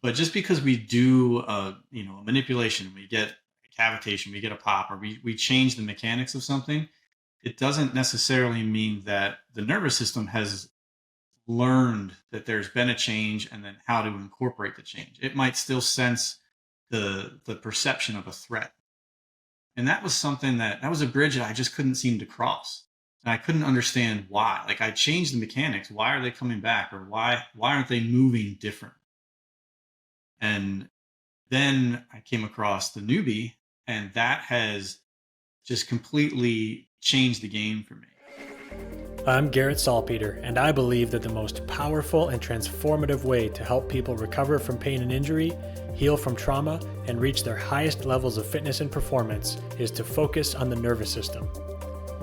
But just because we do a manipulation, we get a cavitation, we get a pop, or we change the mechanics of something, it doesn't necessarily mean that the nervous system has learned that there's been a change and then how to incorporate the change. It might still sense the perception of a threat. And that was something that was a bridge that I just couldn't seem to cross. And I couldn't understand why. Like I changed the mechanics. Why are they coming back? Or why aren't they moving different? And then I came across the Neubie, and that has just completely changed the game for me. I'm Garrett Salpeter, and I believe that the most powerful and transformative way to help people recover from pain and injury, heal from trauma, and reach their highest levels of fitness and performance is to focus on the nervous system.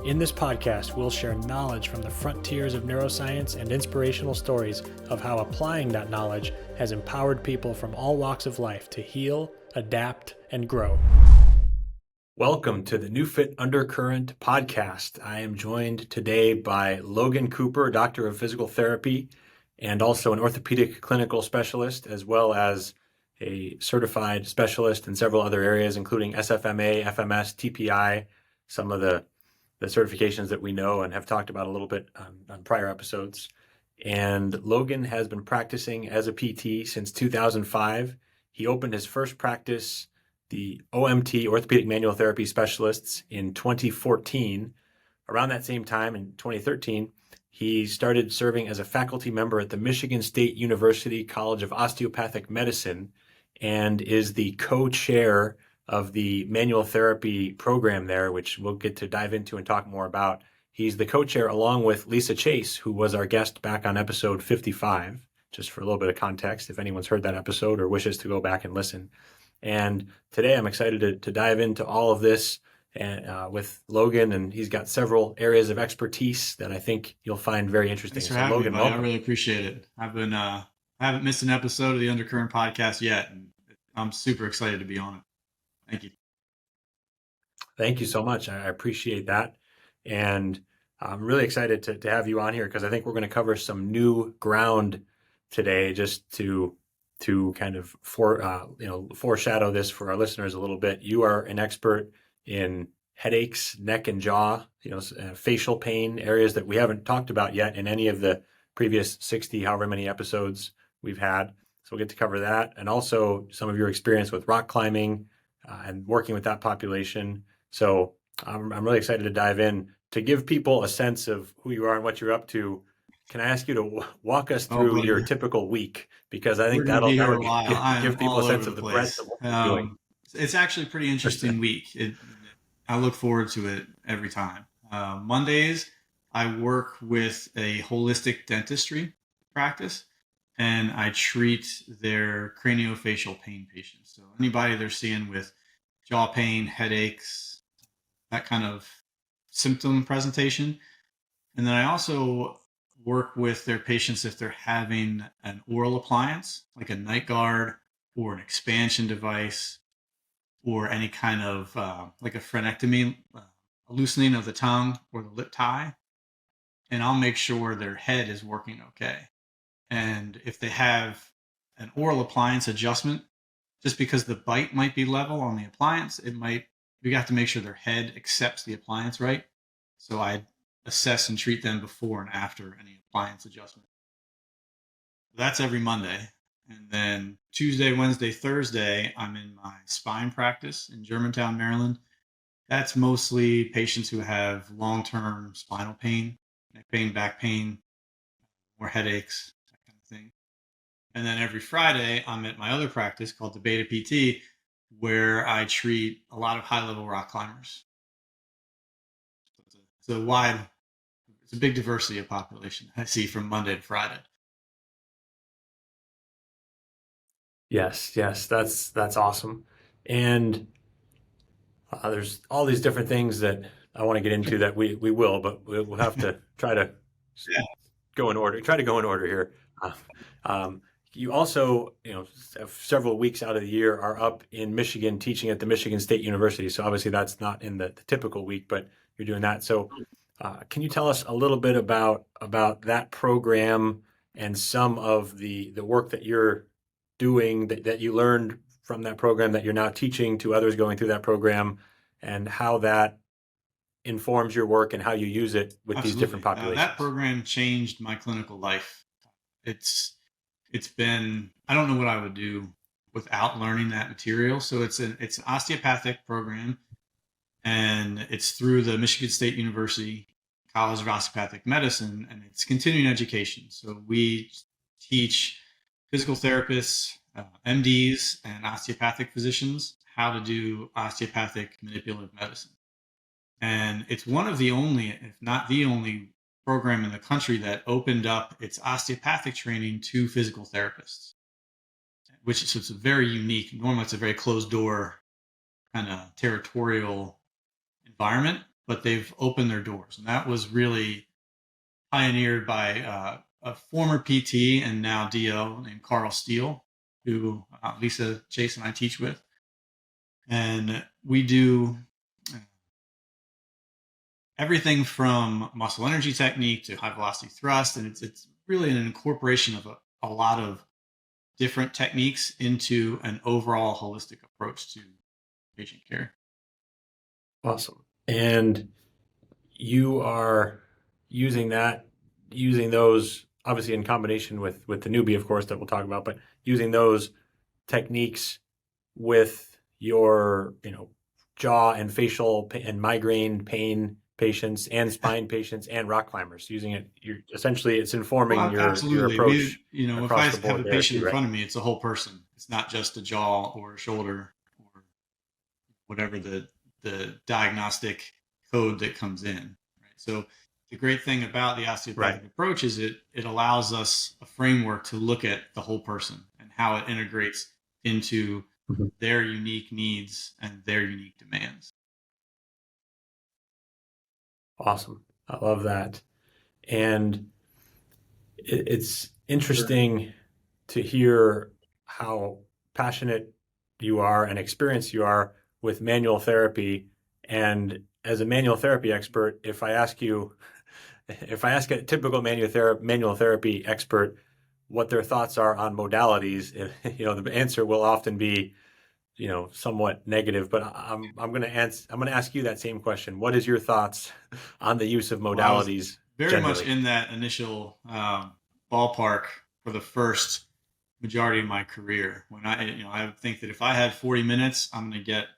In this podcast, we'll share knowledge from the frontiers of neuroscience and inspirational stories of how applying that knowledge has empowered people from all walks of life to heal, adapt, and grow. Welcome to the NeuFit Undercurrent podcast. I am joined today by Logan Cooper, doctor of physical therapy, and also an orthopedic clinical specialist, as well as a certified specialist in several other areas, including SFMA, FMS, TPI, some of the certifications that we know and have talked about a little bit on prior episodes. And Logan has been practicing as a PT since 2005. He opened his first practice, the OMT, Orthopedic Manual Therapy Specialists, in 2014. Around that same time, in 2013, he started serving as a faculty member at the Michigan State University College of Osteopathic Medicine and is the co-chair of the manual therapy program there, which we'll get to dive into and talk more about. He's the co-chair along with Lisa Chase, who was our guest back on episode 55, just for a little bit of context, if anyone's heard that episode or wishes to go back and listen. And today I'm excited to dive into all of this with Logan, and he's got several areas of expertise that I think you'll find very interesting. Thanks for So having Logan, me, buddy. I welcome. really appreciate it. I haven't missed an episode of the Undercurrent podcast yet, and I'm super excited to be on it. Thank you. Thank you so much. I appreciate that. And I'm really excited to have you on here because I think we're going to cover some new ground today, just to kind of foreshadow this for our listeners a little bit. You are an expert in headaches, neck and jaw, facial pain, areas that we haven't talked about yet in any of the previous 60, however many episodes we've had. So we'll get to cover that, and also some of your experience with rock climbing and working with that population. So I'm really excited to dive in. To give people a sense of who you are and what you're up to, can I ask you to walk us through your typical week? Because I think We're going to be here that a would while. I give am people all a sense over the of the breadth place. of what you're doing. It's actually a pretty interesting week. I look forward to it every time. Mondays, I work with a holistic dentistry practice, and I treat their craniofacial pain patients. So anybody they're seeing with jaw pain, headaches, that kind of symptom presentation. And then I also work with their patients if they're having an oral appliance, like a night guard or an expansion device, or any kind of like a frenectomy, a loosening of the tongue or the lip tie. And I'll make sure their head is working okay. And if they have an oral appliance adjustment, just because the bite might be level on the appliance, we have to make sure their head accepts the appliance right. So I assess and treat them before and after any appliance adjustment. That's every Monday. And then Tuesday, Wednesday, Thursday, I'm in my spine practice in Germantown, Maryland. That's mostly patients who have long-term spinal pain, neck pain, back pain, or headaches, that kind of thing. And then every Friday, I'm at my other practice called the Beta PT, where I treat a lot of high-level rock climbers. It's a big diversity of population I see from Monday to Friday. Yes, that's awesome. And there's all these different things that I want to get into that we will, but we'll have to try to go in order. Try to go in order here. You also, several weeks out of the year are up in Michigan teaching at the Michigan State University. So obviously that's not in the typical week, but you're doing that. So can you tell us a little bit about that program and some of the work that you're doing that you learned from that program that you're now teaching to others going through that program, and how that informs your work and how you use it with these different Absolutely. That populations? program changed my clinical life. It's been, I don't know what I would do without learning that material. So it's an osteopathic program, and it's through the Michigan State University College of Osteopathic Medicine, and it's continuing education. So we teach physical therapists, MDs, and osteopathic physicians how to do osteopathic manipulative medicine. And it's one of the only, if not the only, program in the country that opened up its osteopathic training to physical therapists, which is, so it's a very unique. Normally, it's a very closed door kind of territorial environment, but they've opened their doors, and that was really pioneered by a former PT and now DO named Carl Steele, who Lisa Chase and I teach with, and we do everything from muscle energy technique to high velocity thrust, and it's really an incorporation of a lot of different techniques into an overall holistic approach to patient care. Awesome. And you are using those obviously in combination with the Neubie, of course, that we'll talk about, but using those techniques with your, jaw and facial and migraine pain patients and spine patients and rock climbers. Using it, it's informing your Absolutely. approach If I across the have board a there patient too, in right? front of me, it's a whole person. It's not just a jaw or a shoulder or whatever the diagnostic code that comes in. Right. So the great thing about the osteopathic Right. approach is it allows us a framework to look at the whole person and how it integrates into Mhm. their unique needs and their unique demands. Awesome. I love that. And it's interesting to hear how passionate you are and experienced you are with manual therapy. And as a manual therapy expert, if I ask a typical manual therapy expert what their thoughts are on modalities, the answer will often be, somewhat negative. But I'm going to ask you that same question. What is your thoughts on the use of Well, I was modalities very much generally? in that initial ballpark for the first majority of my career. When I would think that if I had 40 minutes, I'm going to get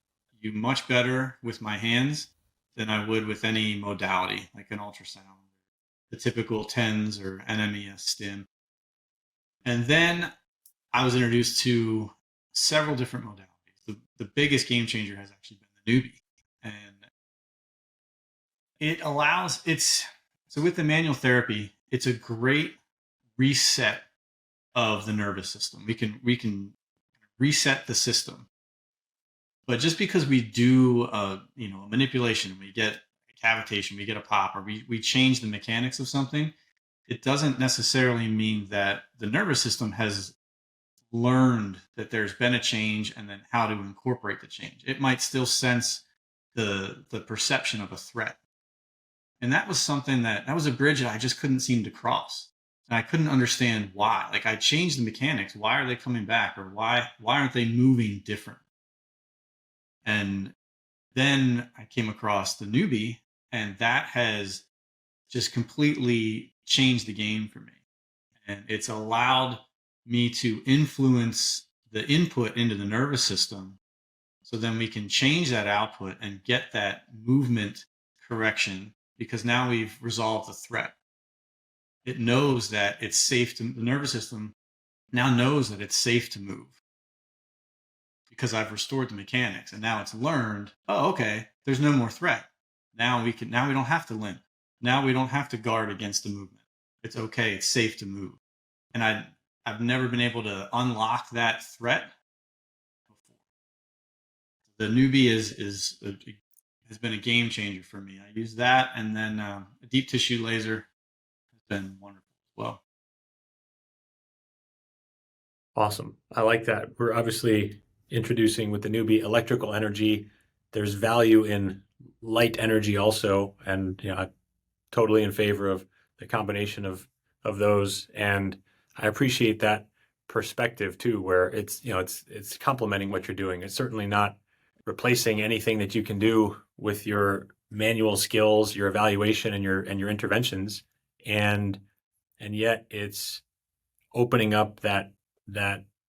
you much better with my hands than I would with any modality, like an ultrasound, the typical TENS or NMES stim. And then I was introduced to several different modalities. The biggest game changer has actually been the Neubie. And so with the manual therapy, it's a great reset of the nervous system. We can reset the system. But just because we do a manipulation, we get a cavitation, we get a pop, or we change the mechanics of something, it doesn't necessarily mean that the nervous system has learned that there's been a change and then how to incorporate the change. It might still sense the perception of a threat. And that was something that was a bridge that I just couldn't seem to cross. And I couldn't understand why. Like, I changed the mechanics. Why are they coming back? Or why aren't they moving different? And then I came across the Neubie, and that has just completely changed the game for me. And it's allowed me to influence the input into the nervous system, so then we can change that output and get that movement correction, because now we've resolved the threat. It knows that it's safe the nervous system now knows that it's safe to move because I've restored the mechanics, and now it's learned, oh, okay, there's no more threat. Now we don't have to limp. Now we don't have to guard against the movement. It's okay. It's safe to move. And I've never been able to unlock that threat before. The Neubie has been a game changer for me. I use that, and then a deep tissue laser has been wonderful as well. Awesome. I like that. We're obviously introducing with the Neubie electrical energy. There's value in light energy also, and I'm totally in favor of the combination of those. And I appreciate that perspective too, where it's, it's complementing what you're doing. It's certainly not replacing anything that you can do with your manual skills, your evaluation, and your interventions, and yet it's opening up that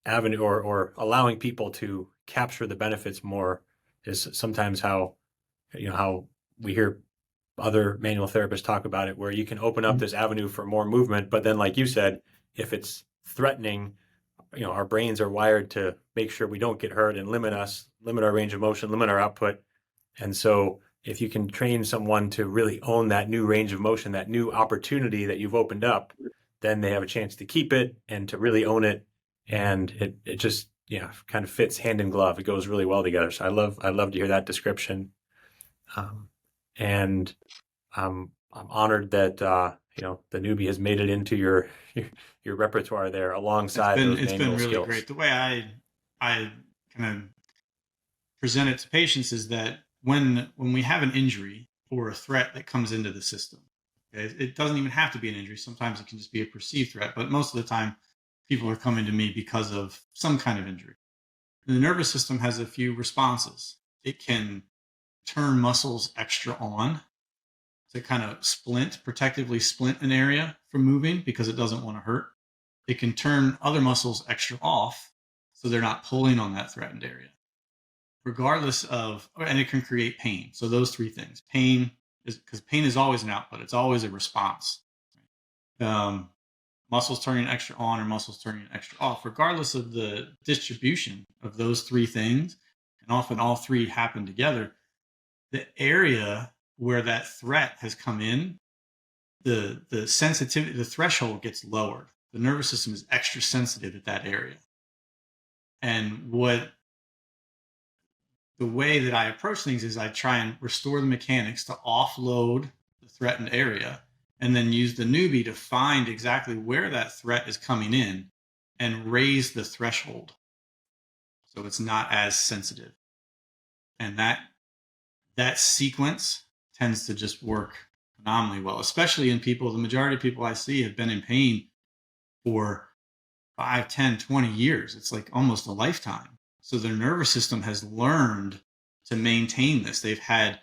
avenue, or allowing people to capture the benefits more, is sometimes how we hear other manual therapists talk about it, where you can open up this avenue for more movement. But then, like you said, if it's threatening, our brains are wired to make sure we don't get hurt and limit our range of motion, limit our output. And so if you can train someone to really own that new range of motion, that new opportunity that you've opened up, then they have a chance to keep it and to really own it. And it just, kind of fits hand in glove. It goes really well together. So I love to hear that description. And I'm honored that, the Neubie has made it into your repertoire there, alongside those it's manual been really skills. great. The way I kind of present it to patients is that when we have an injury or a threat that comes into the system, okay, it doesn't even have to be an injury. Sometimes it can just be a perceived threat, but most of the time people are coming to me because of some kind of injury. And the nervous system has a few responses. It can turn muscles extra on to kind of protectively splint an area from moving because it doesn't want to hurt. It can turn other muscles extra off so they're not pulling on that threatened area. And it can create pain. So those three things. Because pain is always an output. It's always a response. Muscles turning extra on or muscles turning extra off, regardless of the distribution of those three things, and often all three happen together, the area where that threat has come in, the sensitivity, the threshold gets lowered. The nervous system is extra sensitive at that area. And the way that I approach things is I try and restore the mechanics to offload the threatened area, and then use the Neubie to find exactly where that threat is coming in and raise the threshold so it's not as sensitive. And that sequence tends to just work phenomenally well, especially in people. The majority of people I see have been in pain for 5, 10, 20 years. It's like almost a lifetime. So their nervous system has learned to maintain this. They've had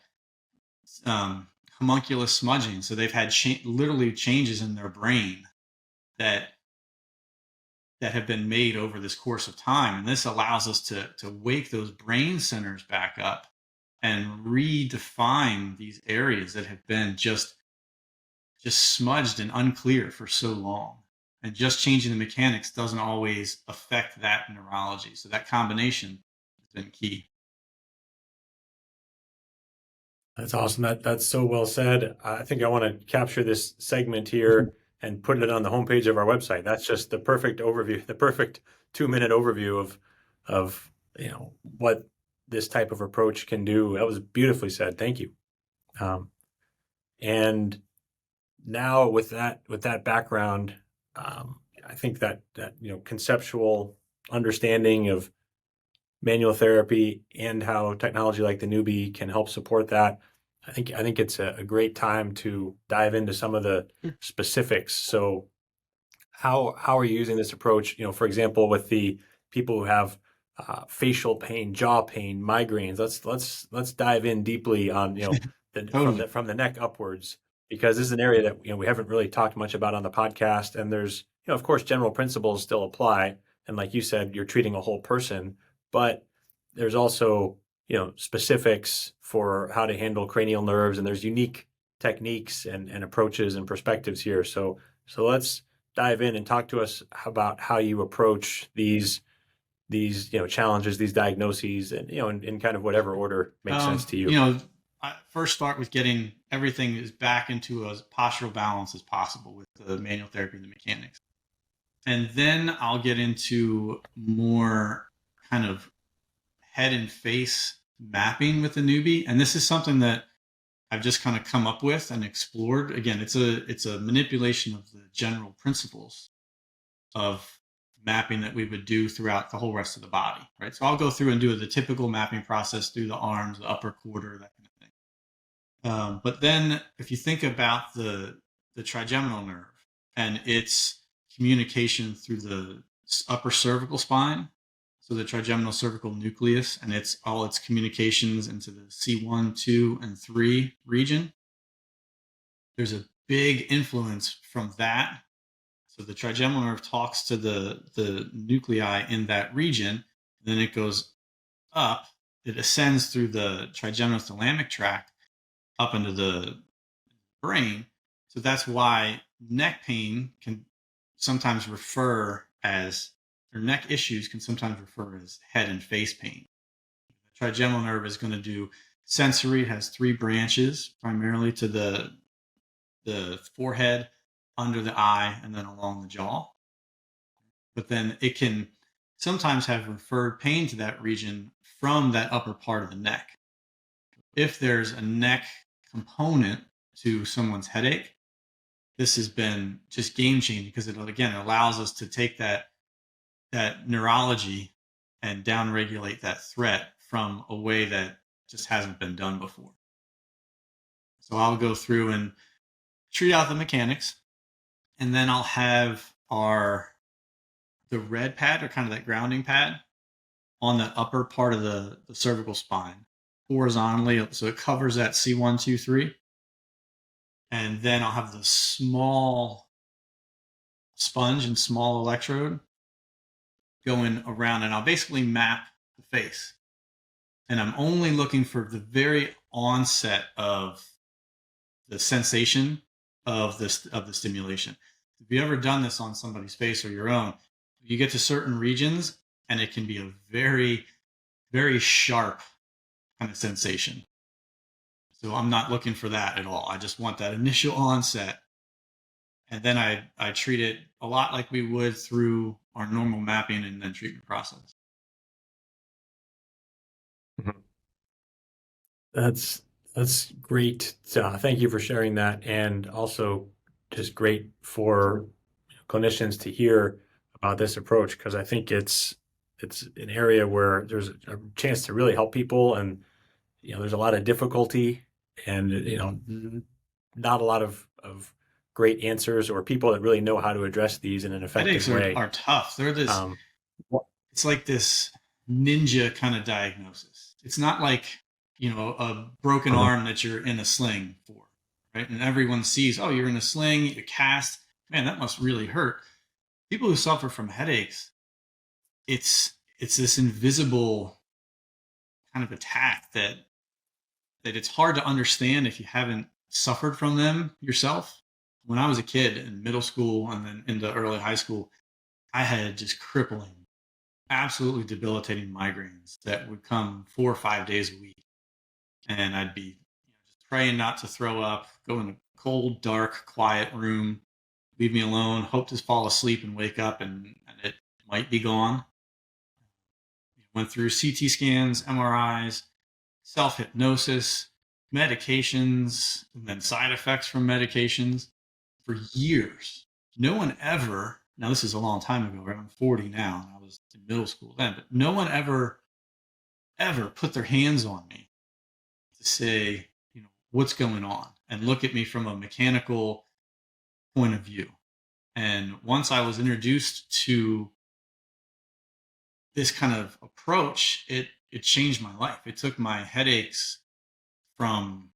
homunculus smudging. So they've had literally changes in their brain that have been made over this course of time. And this allows us to wake those brain centers back up and redefine these areas that have been just smudged and unclear for so long. And just changing the mechanics doesn't always affect that neurology. So that combination has been key. That's awesome. That's so well said. I think I want to capture this segment here and put it on the homepage of our website. That's just the perfect overview, the perfect 2-minute overview of what this type of approach can do. That was beautifully said. Thank you. And now with that background, I think that conceptual understanding of manual therapy and how technology like the Neubie can help support that, I think it's a great time to dive into some of the specifics. So how are you using this approach? For example, with the people who have facial pain, jaw pain, migraines. Let's dive in deeply on Totally. from the neck upwards, because this is an area that we haven't really talked much about on the podcast. And there's of course general principles still apply, and like you said, you're treating a whole person, but there's also specifics for how to handle cranial nerves, and there's unique techniques and approaches and perspectives here. So let's dive in and talk to us about how you approach these challenges, these diagnoses, and in kind of whatever order makes sense to you. I first start with getting everything as back into as postural balance as possible with the manual therapy and the mechanics. And then I'll get into more kind of head and face mapping with the Neubie. And this is something that I've just kind of come up with and explored. Again, it's a manipulation of the general principles of mapping that we would do throughout the whole rest of the body, right? So I'll go through and do the typical mapping process through the arms, the upper quarter, that kind of thing. But then if you think about the trigeminal nerve and its communication through the upper cervical spine, so the trigeminal cervical nucleus, and it's all its communications into the C1, 2, and 3 region. There's a big influence from that. So the trigeminal nerve talks to the nuclei in that region, and then it goes up. It ascends through the trigeminal thalamic tract up into the brain. So that's why neck pain can sometimes refer as, or neck issues can sometimes refer as head and face pain. The trigeminal nerve is going to do sensory. It has 3 branches, primarily to the forehead, under the eye, and then along the jaw. But then it can sometimes have referred pain to that region from that upper part of the neck. If there's a neck component to someone's headache, this has been just game changing, because it allows us to take that neurology and downregulate that threat from a way that just hasn't been done before. So I'll go through and treat out the mechanics, and then I'll have the red pad, or kind of that grounding pad, on the upper part of the cervical spine horizontally, so it covers that C1, 2, 3. And then I'll have the small sponge and small electrode going around, and I'll basically map the face. And I'm only looking for the very onset of the sensation of the stimulation. If you ever done this on somebody's face or your own, you get to certain regions and it can be a very, very sharp kind of sensation. So I'm not looking for that at all. I just want that initial onset. And then I treat it a lot like we would through our normal mapping and then treatment process. That's great. Thank you for sharing that, and also just great for clinicians to hear about this approach, because I think it's an area where there's a chance to really help people, and there's a lot of difficulty, and not a lot of great answers or people that really know how to address these in an effective way. Are tough. They're this. It's like this ninja kind of diagnosis. It's not like a broken arm that you're in a sling for, right? And everyone sees, oh, you're in a sling, you cast. Man, that must really hurt. People who suffer from headaches, it's this invisible kind of attack that it's hard to understand if you haven't suffered from them yourself. When I was a kid in middle school and then into early high school, I had just crippling, absolutely debilitating migraines that would come 4 or 5 days a week. And I'd be just praying not to throw up, go in a cold, dark, quiet room, leave me alone, hope to fall asleep and wake up and it might be gone. Went through CT scans, MRIs, self-hypnosis, medications, and then side effects from medications for years. No one ever, now this is a long time ago, right? I'm 40 now, and I was in middle school then, but no one ever put their hands on me to say, what's going on, and look at me from a mechanical point of view. And once I was introduced to this kind of approach, it changed my life. It took my headaches from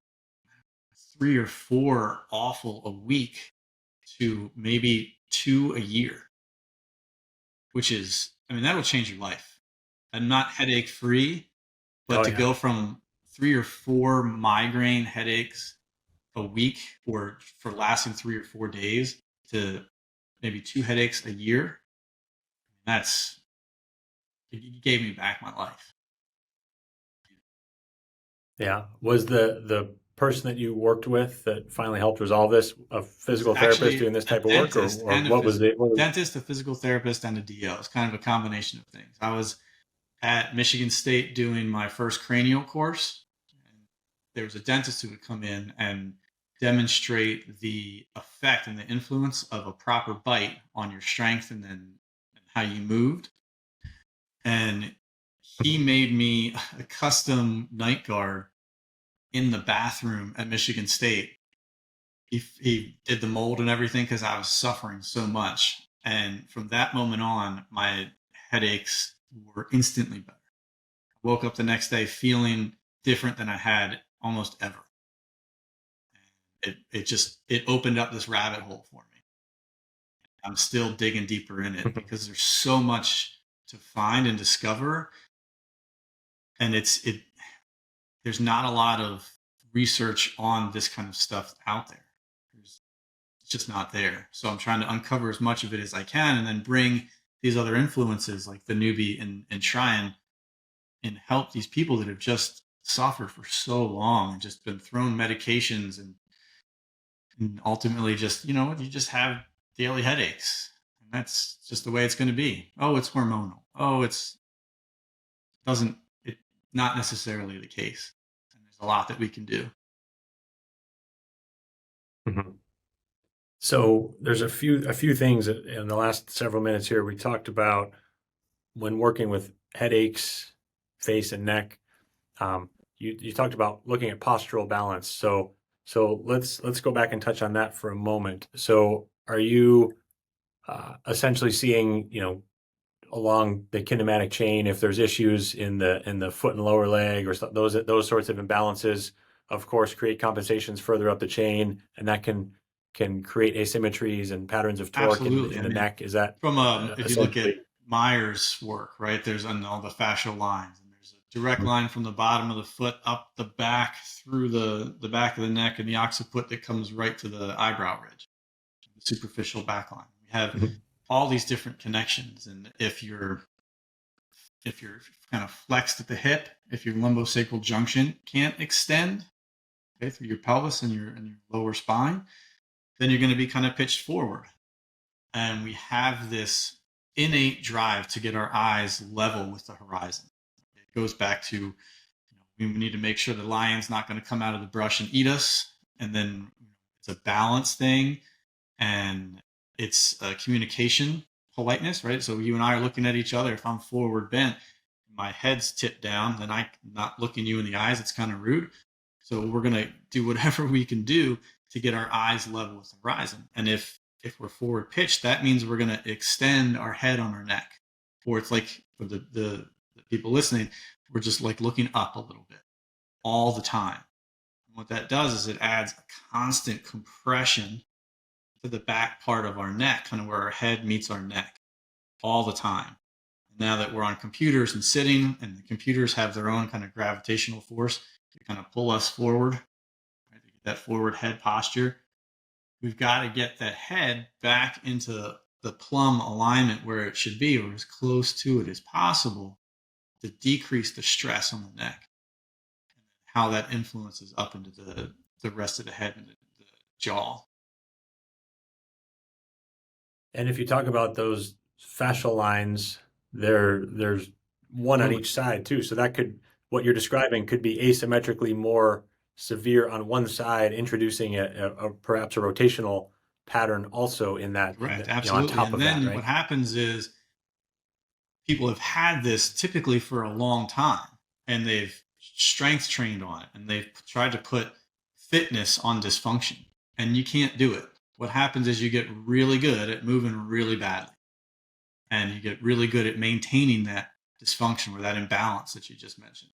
3 or 4 awful a week to maybe 2 a year, which is, that'll change your life. I'm not headache free, but to go from 3 or 4 migraine headaches a week, or for lasting 3 or 4 days, to maybe 2 headaches a year, it gave me back my life. Yeah. Was the person that you worked with that finally helped resolve this a physical therapist doing this type of work, or what was it? Dentist, a physical therapist, and a DO. It's kind of a combination of things. I was at Michigan State doing my first cranial course. And there was a dentist who would come in and demonstrate the effect and the influence of a proper bite on your strength and how you moved. And he made me a custom night guard in the bathroom at Michigan State. He did the mold and everything because I was suffering so much. And from that moment on, my headaches were instantly better. I woke up the next day feeling different than I had almost ever. It opened up this rabbit hole for me. I'm still digging deeper in it because there's so much to find and discover. And there's not a lot of research on this kind of stuff out there. It's just not there. So I'm trying to uncover as much of it as I can and then bring these other influences like the Neubie and try and help these people that have just suffered for so long and just been thrown medications and ultimately just, you just have daily headaches. And that's just the way it's going to be. Oh, it's hormonal. Oh, it not necessarily the case. And there's a lot that we can do. Mhm. So there's a few things that in the last several minutes here we talked about when working with headaches, face and neck. You talked about looking at postural balance. So let's go back and touch on that for a moment. So are you essentially seeing, along the kinematic chain, if there's issues in the foot and lower leg or those sorts of imbalances, of course, create compensations further up the chain, and that can create asymmetries and patterns of torque Absolutely. in the neck. Is that From if you look at essentially? Myers' work, right? There's on all the fascial lines, and there's a direct line from the bottom of the foot up the back through the back of the neck and the occiput that comes right to the eyebrow ridge, the superficial back line. We have Mhm. all these different connections, and if you're kind of flexed at the hip, if your lumbosacral junction can't extend, okay, through your pelvis and your lower spine, then you're going to be kind of pitched forward. And we have this innate drive to get our eyes level with the horizon. It goes back to, we need to make sure the lion's not going to come out of the brush and eat us. And then it's a balance thing, and it's a communication politeness, right? So you and I are looking at each other. If I'm forward bent, my head's tipped down, then I'm not looking you in the eyes. It's kind of rude. So we're going to do whatever we can do to get our eyes level with the horizon. And if we're forward pitched, that means we're going to extend our head on our neck. Or it's like for the people listening, we're just like looking up a little bit all the time. And what that does is it adds a constant compression to the back part of our neck, kind of where our head meets our neck all the time. Now that we're on computers and sitting, and the computers have their own kind of gravitational force to kind of pull us forward, right, to get that forward head posture, we've got to get that head back into the plumb alignment where it should be, or as close to it as possible, to decrease the stress on the neck. How that influences up into the rest of the head and the jaw. And if you talk about those fascial lines, there's one on Absolutely. each side too. So what you're describing could be asymmetrically more severe on one side, introducing perhaps a rotational pattern also in that, Correct. on Absolutely. top And of that, then what right? happens is people have had this typically for a long time, and they've strength trained on it, and they've tried to put fitness on dysfunction, and you can't do it. What happens is you get really good at moving really badly, and you get really good at maintaining that dysfunction or that imbalance that you just mentioned.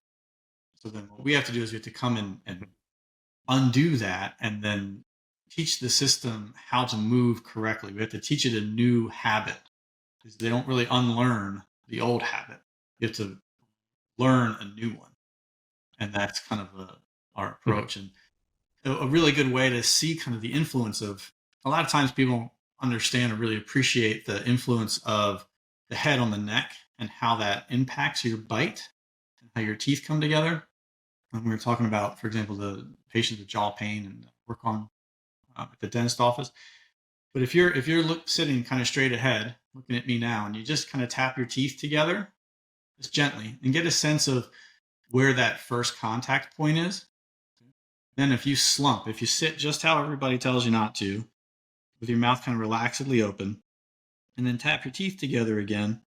So then what we have to do is we have to come in and undo that, and then teach the system how to move correctly. We have to teach it a new habit, because they don't really unlearn the old habit. You have to learn a new one. And that's kind of our Mhm. approach. And a really good way to see kind of the influence of, a lot of times people understand or really appreciate the influence of the head on the neck and how that impacts your bite and how your teeth come together. When we were talking about, for example, the patients with jaw pain and work on at the dentist office. But if you're sitting kind of straight ahead, looking at me now, and you just kind of tap your teeth together, just gently, and get a sense of where that first contact point is. Then if you slump, if you sit just how everybody tells you not to, with your mouth kind of relaxedly open, and then tap your teeth together again,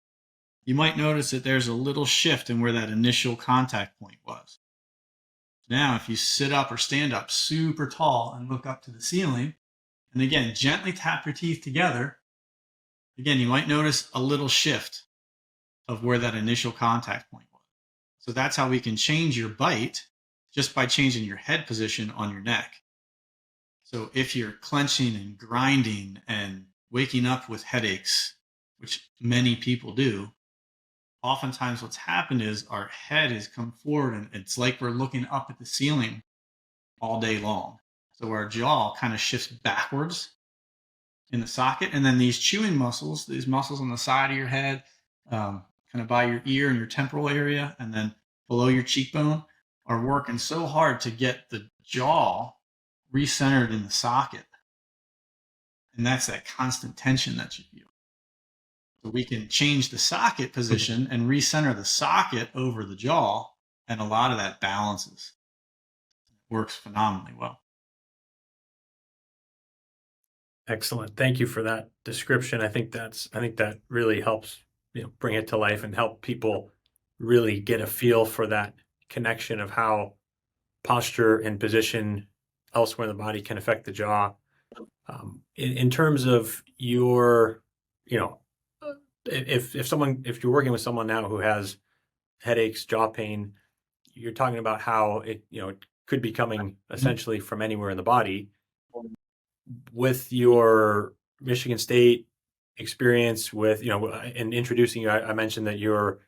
you might notice that there's a little shift in where that initial contact point was. Now, if you sit up or stand up super tall and look up to the ceiling, and again, gently tap your teeth together, again, you might notice a little shift of where that initial contact point was. So that's how we can change your bite, just by changing your head position on your neck. So if you're clenching and grinding and waking up with headaches, which many people do, oftentimes what's happened is our head has come forward and it's like we're looking up at the ceiling all day long. So our jaw kind of shifts backwards in the socket. And then these chewing muscles, these muscles on the side of your head, kind of by your ear and your temporal area, and then below your cheekbone, are working so hard to get the jaw recentered in the socket. And that's that constant tension that you feel. So we can change the socket position and recenter the socket over the jaw, and a lot of that balances. It works phenomenally well. Excellent. Thank you for that description. I think that really helps, bring it to life and help people really get a feel for that connection of how posture and position elsewhere in the body can affect the jaw. In terms of your, if you're working with someone now who has headaches, jaw pain, you're talking about how it could be coming essentially from anywhere in the body. With your Michigan State experience with, in introducing you, I mentioned that you're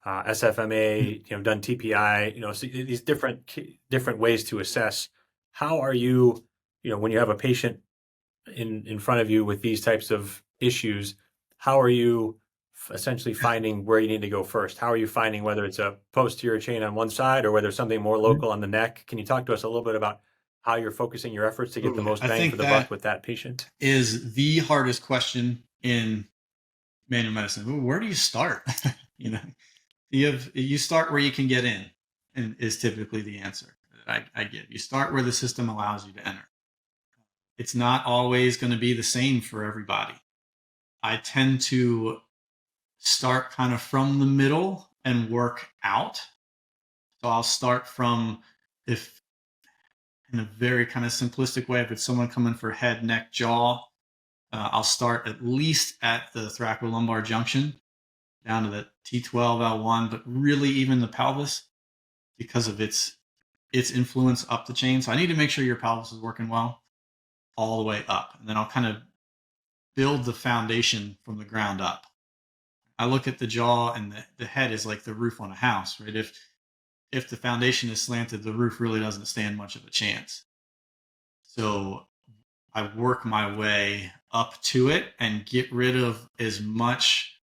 SFMA, done TPI, so these different ways to assess. How are you, when you have a patient in front of you with these types of issues, how are you essentially finding where you need to go first? How are you finding whether it's a posterior chain on one side or whether it's something more local on the neck? Can you talk to us a little bit about how you're focusing your efforts to get the most bang for the buck with that patient? Is the hardest question in manual medicine. Where do you start? You start where you can get in, and is typically the answer that I give. You start where the system allows you to enter. It's not always going to be the same for everybody. I tend to start kind of from the middle and work out. So I'll start from, if in a very kind of simplistic way, if it's someone coming for head, neck, jaw, I'll start at least at the thoracolumbar junction down to the T12, L1, but really even the pelvis, because of its influence up the chain. So I need to make sure your pelvis is working well all the way up. And then I'll kind of build the foundation from the ground up. I look at the jaw, and the head is like the roof on a house, right? If the foundation is slanted, the roof really doesn't stand much of a chance. So I work my way up to it and get rid of as much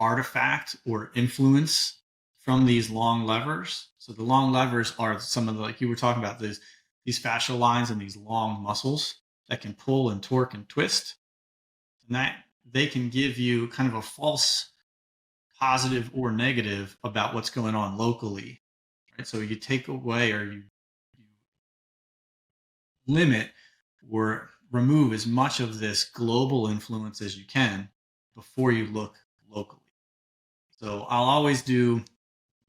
artifact or influence from these long levers. So the long levers are some of the, like you were talking about, these fascial lines and these long muscles that can pull and torque and twist. And that they can give you kind of a false positive or negative about what's going on locally. Right? So you take away, or you limit or remove as much of this global influence as you can before you look locally. So I'll always do,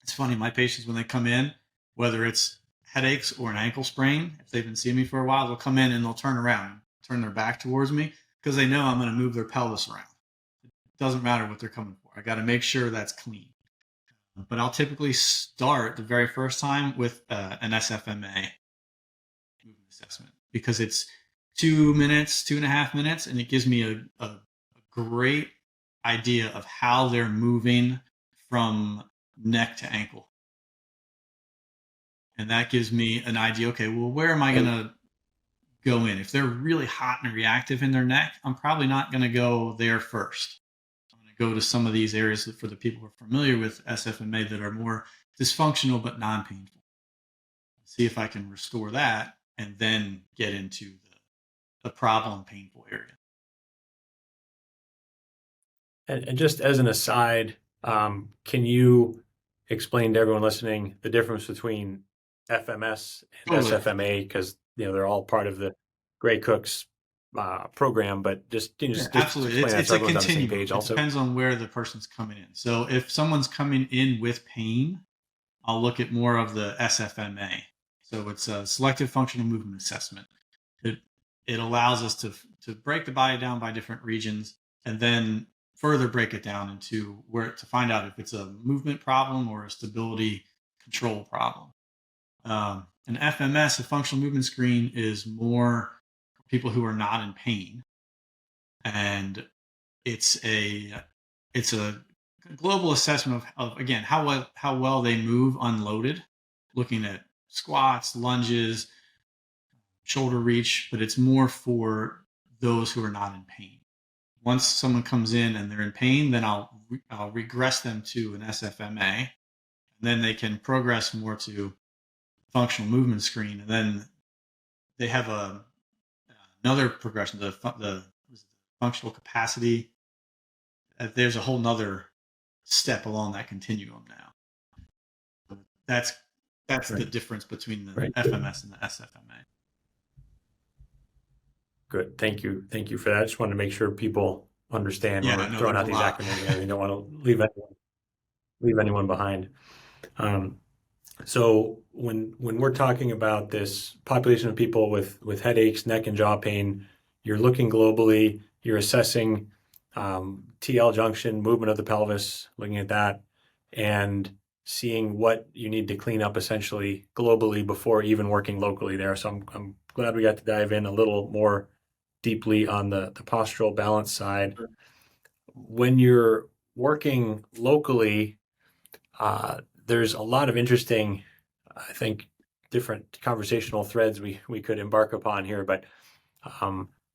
it's funny, my patients, when they come in, whether it's headaches or an ankle sprain, if they've been seeing me for a while, they'll come in and they'll turn around, turn their back towards me, because they know I'm going to move their pelvis around. It doesn't matter what they're coming for. I got to make sure that's clean. But I'll typically start the very first time with an SFMA movement assessment, because it's 2 minutes, 2.5 minutes, and it gives me a great idea of how they're moving from neck to ankle. And that gives me an idea, okay, well, where am I going to go in? If they're really hot and reactive in their neck, I'm probably not going to go there first. I'm going to go to some of these areas for the people who are familiar with SFMA that are more dysfunctional but non-painful. See if I can restore that and then get into the problem painful area. And just as an aside, can you explain to everyone listening the difference between FMS and SFMA? Because they're all part of the Gray Cook's program, but just absolutely, it's a continuum. It depends on where the person's coming in. So if someone's coming in with pain, I'll look at more of the SFMA. So it's a selective functional movement assessment. it allows us to break the body down by different regions and then further break it down into where to find out if it's a movement problem or a stability control problem. An FMS, a functional movement screen, is more for people who are not in pain, and it's a global assessment of again how well they move unloaded, looking at squats, lunges, shoulder reach, but it's more for those who are not in pain. Once someone comes in and they're in pain, then I'll regress them to an SFMA, and then they can progress more to functional movement screen, and then they have another progression, the functional capacity. There's a whole nother step along that continuum now. That's Right. the difference between the Right. FMS and the SFMA. Good. Thank you. Thank you for that. I just wanted to make sure people understand when Yeah, we're no, throwing there's out a these lot. acronyms and everything. Don't want to leave anyone behind. So when we're talking about this population of people with headaches, neck and jaw pain, you're looking globally, you're assessing TL junction, movement of the pelvis, looking at that, and seeing what you need to clean up essentially globally before even working locally there. So I'm glad we got to dive in a little more deeply on the postural balance side. When you're working locally, there's a lot of interesting, I think, different conversational threads we could embark upon here. But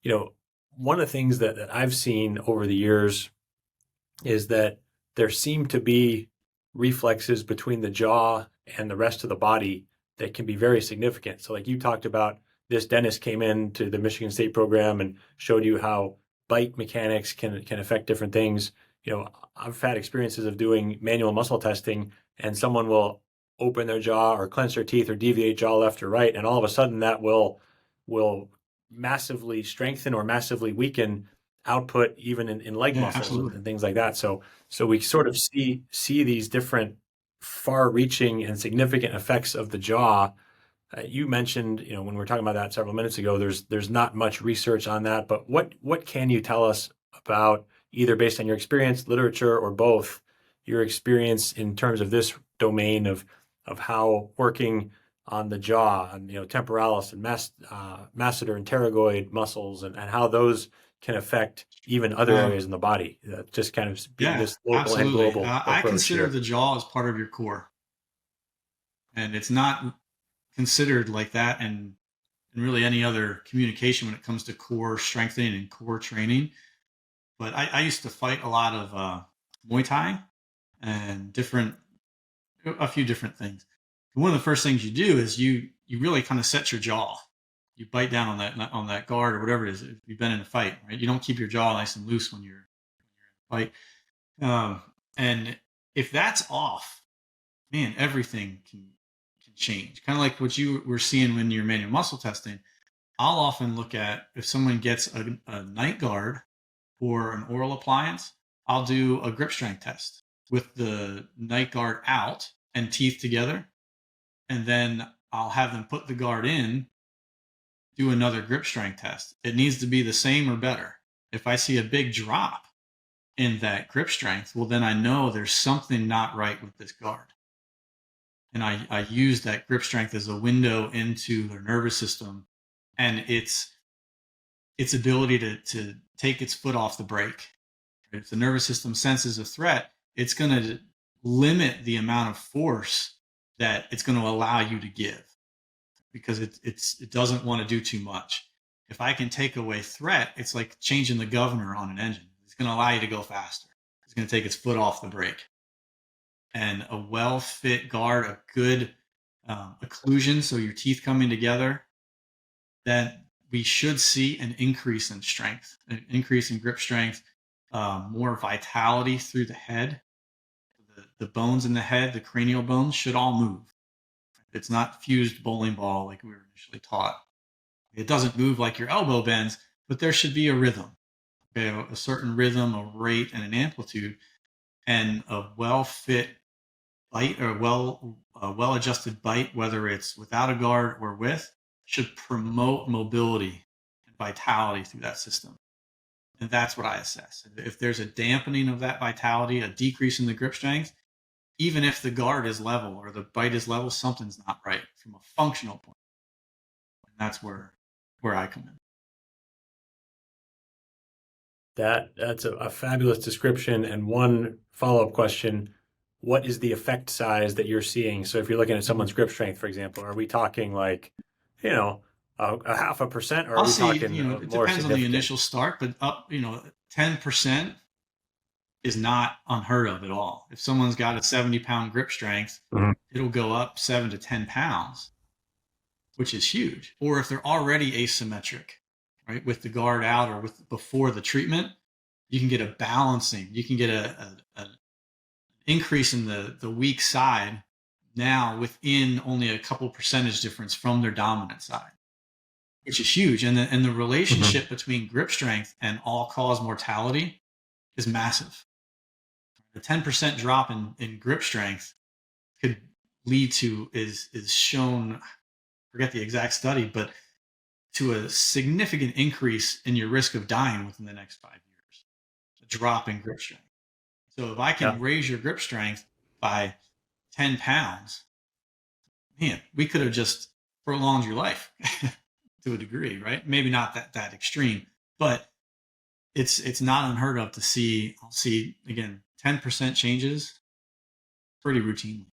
you know, one of the things that I've seen over the years is that there seem to be reflexes between the jaw and the rest of the body that can be very significant. So like you talked about, this dentist came into the Michigan State program and showed you how bite mechanics can affect different things. You know, I've had experiences of doing manual muscle testing, and someone will open their jaw or clench their teeth or deviate jaw left or right, and all of a sudden that will massively strengthen or massively weaken output even in leg Yeah, muscles absolutely. and things like that. So we sort of see these different far-reaching and significant effects of the jaw. You mentioned, you know, when we were talking about that several minutes ago, there's not much research on that, but what can you tell us about, either based on your experience, literature, or both, your experience in terms of this domain of how working on the jaw and, you know, temporalis and masseter and pterygoid muscles and how those can affect even other Um, areas in the body, just kind of being yeah, this local and absolutely. global I approach consider here. the jaw as part of your core, and it's not considered like that in really any other communication when it comes to core strengthening and core training. But I used to fight a lot of Muay Thai and a few different things. One of the first things you do is you really kind of set your jaw. You bite down on that guard or whatever it is. If you've been in a fight, right? You don't keep your jaw nice and loose when you're in a fight. And if that's off, man, everything can change. Kind of like what you were seeing when you're manual muscle testing. I'll often look at if someone gets a night guard or an oral appliance, I'll do a grip strength test with the night guard out and teeth together. And then I'll have them put the guard in, do another grip strength test. It needs to be the same or better. If I see a big drop in that grip strength, well, then I know there's something not right with this guard. And I use that grip strength as a window into their nervous system and its ability to take its foot off the brake. If the nervous system senses a threat, it's going to limit the amount of force that it's going to allow you to give because it doesn't want to do too much. If I can take away threat, it's like changing the governor on an engine. It's going to allow you to go faster. It's going to take its foot off the brake. And a well-fit guard, a good occlusion, so your teeth coming together, then we should see an increase in strength, an increase in grip strength, more vitality through the head. The bones in the head, the cranial bones, should all move. It's not fused bowling ball like we were initially taught. It doesn't move like your elbow bends, but there should be a rhythm, okay, a certain rhythm, a rate, and an amplitude, and a well-fit bite or well-adjusted bite, whether it's without a guard or with, should promote mobility and vitality through that system. And that's what I assess. If there's a dampening of that vitality, a decrease in the grip strength, even if the guard is level or the bite is level, something's not right from a functional point. And that's where I come in. That's a fabulous description. And one follow-up question, what is the effect size that you're seeing? So if you're looking at someone's grip strength, for example, are we talking like, a 0.5%, or are we talking it more depends on the significant? initial start, but up, 10% is not unheard of at all. If someone's got a 70-pound grip strength, it'll go up 7 to 10 pounds, which is huge. Or if they're already asymmetric, right, with the guard out or before the treatment, you can get a balancing. You can get an increase in the weak side now within only a couple percentage difference from their dominant side, which is huge. And the relationship between grip strength and all-cause mortality is massive. The 10% drop in grip strength could lead to, is shown, forget the exact study, but to a significant increase in your risk of dying within the next 5 years. A drop in grip strength. So if I can raise your grip strength by 10 pounds, man, we could have just prolonged your life to a degree, right? Maybe not that extreme, but it's not unheard of to see. I'll see again 10% changes pretty routinely.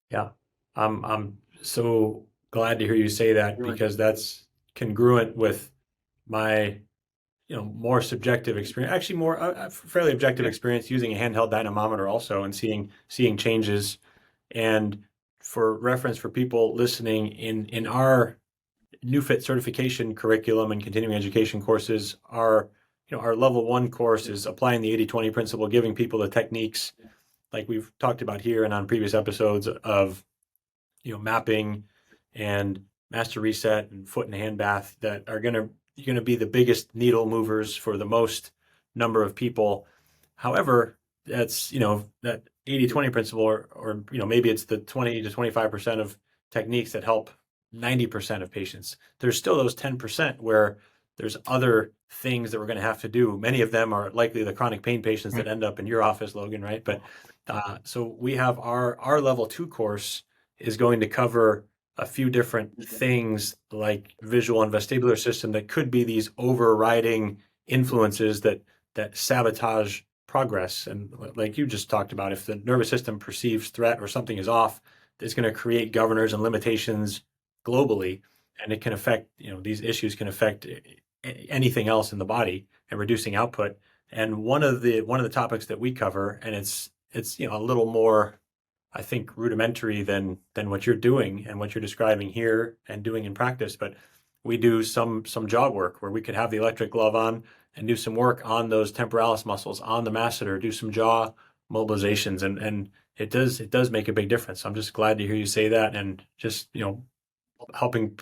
Yeah, I'm so glad to hear you say that, because that's congruent with my more subjective experience, actually more fairly objective experience using a handheld dynamometer also, and seeing changes. And for reference for people listening, in our NeuFit certification curriculum and continuing education courses, our level 1 course is applying the 80-20 principle, giving people the techniques like we've talked about here and on previous episodes of mapping and master reset and foot and hand bath that are going to be the biggest needle movers for the most number of people. However, that's that 80-20 principle, or maybe it's the 20 to 25% of techniques that help 90% of patients. There's still those 10% where there's other things that we're going to have to do. Many of them are likely the chronic pain patients that end up in your office, Logan, right? But so we have our level 2 course is going to cover a few different things like visual and vestibular system that could be these overriding influences that sabotage progress. And like you just talked about, if the nervous system perceives threat or something is off, it's going to create governors and limitations globally, and it can affect, these issues can affect anything else in the body and reducing output. And one of the topics that we cover, and it's a little more, I think, rudimentary than what you're doing and what you're describing here and doing in practice, but we do some jaw work where we could have the electric glove on and do some work on those temporalis muscles, on the masseter, do some jaw mobilizations, and it does make a big difference. I'm just glad to hear you say that, and just helping,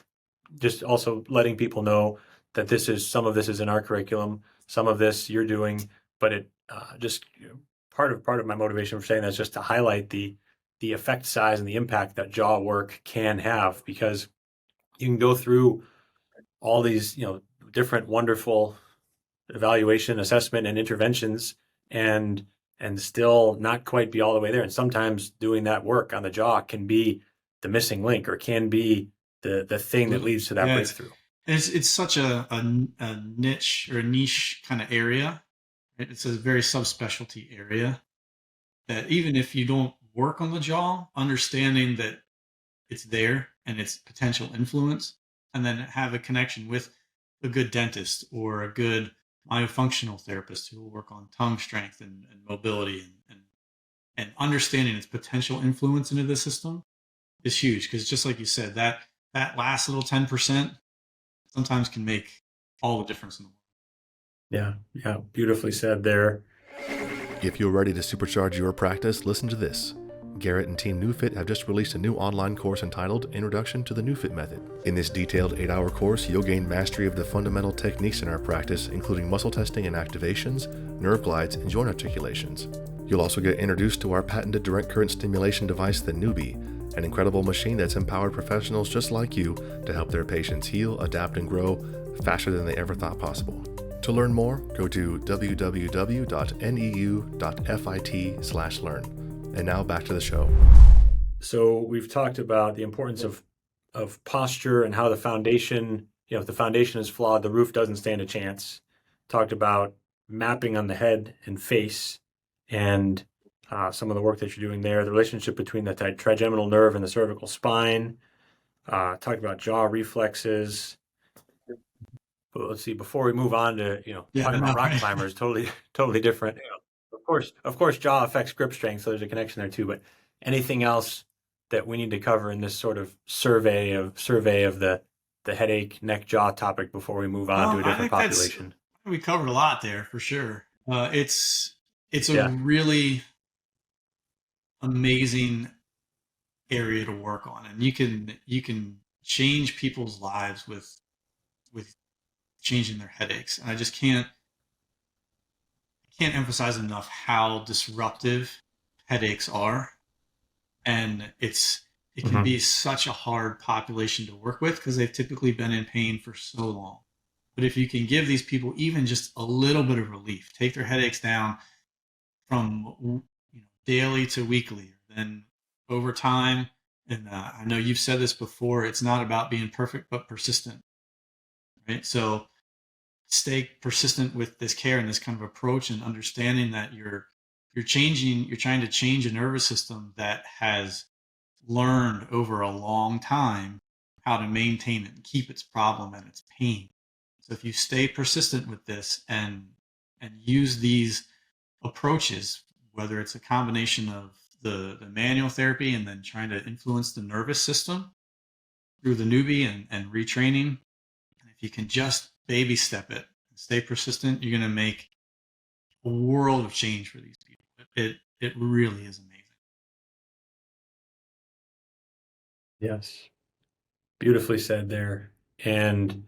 just also letting people know that some of this is in our curriculum, some of this you're doing, but it just part of my motivation for saying that is just to highlight the effect size and the impact that jaw work can have, because you can go through all these different wonderful evaluation, assessment, and interventions and still not quite be all the way there. And sometimes doing that work on the jaw can be the missing link, or can be the thing that leads to that breakthrough. It's such a niche or a niche kind of area. It's a very subspecialty area that even if you don't work on the jaw, understanding that it's there and its potential influence, and then have a connection with a good dentist or a good myofunctional therapist who will work on tongue strength and mobility and understanding its potential influence into the system is huge. Because just like you said, that last little 10% sometimes can make all the difference in the world. Yeah, beautifully said there. If you're ready to supercharge your practice, listen to this. Garrett and Team NeuFit have just released a new online course entitled Introduction to the NeuFit Method. In this detailed 8-hour course, you'll gain mastery of the fundamental techniques in our practice, including muscle testing and activations, nerve glides, and joint articulations. You'll also get introduced to our patented direct current stimulation device, the Neubie, an incredible machine that's empowered professionals just like you to help their patients heal, adapt, and grow faster than they ever thought possible. To learn more, go to www.neu.fit/learn. And now back to the show. So we've talked about the importance of posture and how the foundation, if the foundation is flawed, the roof doesn't stand a chance. Talked about mapping on the head and face and some of the work that you're doing there, the relationship between the trigeminal nerve and the cervical spine. Talked about jaw reflexes. But let's see, before we move on to, talking about rock climbers, totally different. Of course, jaw affects grip strength, so there's a connection there too. But anything else that we need to cover in this sort of survey of the headache, neck, jaw topic before we move on to a different population? We covered a lot there for sure. It's a really amazing area to work on, and you can change people's lives with changing their headaches. And I just can't emphasize enough how disruptive headaches are. And it can be such a hard population to work with because they've typically been in pain for so long. But if you can give these people even just a little bit of relief, take their headaches down from daily to weekly, then over time, and I know you've said this before, it's not about being perfect, but persistent, right? So stay persistent with this care and this kind of approach, and understanding that you're trying to change a nervous system that has learned over a long time how to maintain it and keep its problem and its pain. So if you stay persistent with this and use these approaches, whether it's a combination of the manual therapy and then trying to influence the nervous system through the Neubie and retraining, and if you can just baby step it and stay persistent, you're going to make a world of change for these people. It really is amazing. Yes, beautifully said there. And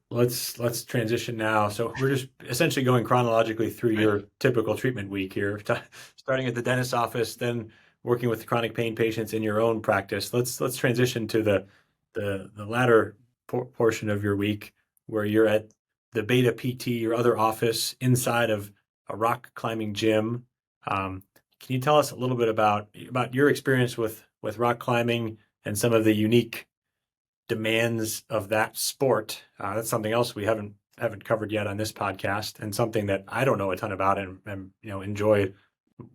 let's transition now. So we're just essentially going chronologically through your typical treatment week here, starting at the dentist's office, then working with chronic pain patients in your own practice. Let's transition to the latter portion of your week, where you're at the Beta PT, your other office inside of a rock climbing gym. Can you tell us a little bit about your experience with rock climbing and some of the unique demands of that sport? That's something else we haven't covered yet on this podcast, and something that I don't know a ton about and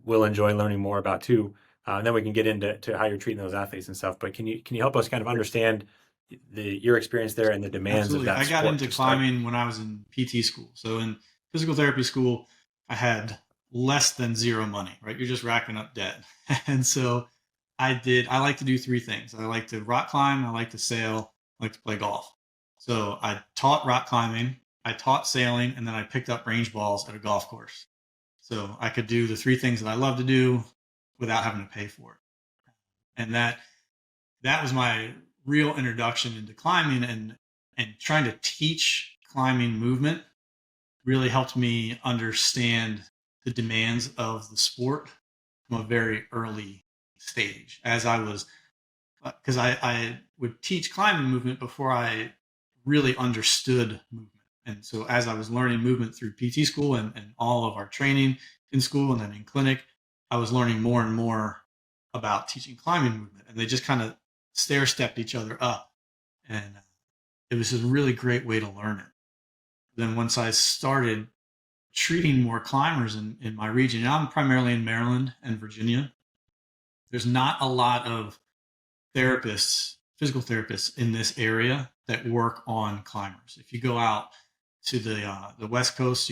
will enjoy learning more about too. And then we can get into how you're treating those athletes and stuff. But can you help us kind of understand your experience there and the demands Absolutely. of that sport? I got into climbing when I was in PT school. So in physical therapy school, I had less than zero money, right? You're just racking up debt. And so I like to do three things. I like to rock climb, I like to sail, I like to play golf. So I taught rock climbing, I taught sailing, and then I picked up range balls at a golf course. So I could do the three things that I love to do without having to pay for it. And that was my real introduction into climbing, and trying to teach climbing movement really helped me understand the demands of the sport from a very early stage, as I was, because I would teach climbing movement before I really understood movement. And so as I was learning movement through PT school and all of our training in school and then in clinic, I was learning more and more about teaching climbing movement, and they just kind of stair-stepped each other up. And it was a really great way to learn it. Then once I started treating more climbers in my region, I'm primarily in Maryland and Virginia, there's not a lot of therapists, physical therapists in this area that work on climbers. If you go out to the West Coast,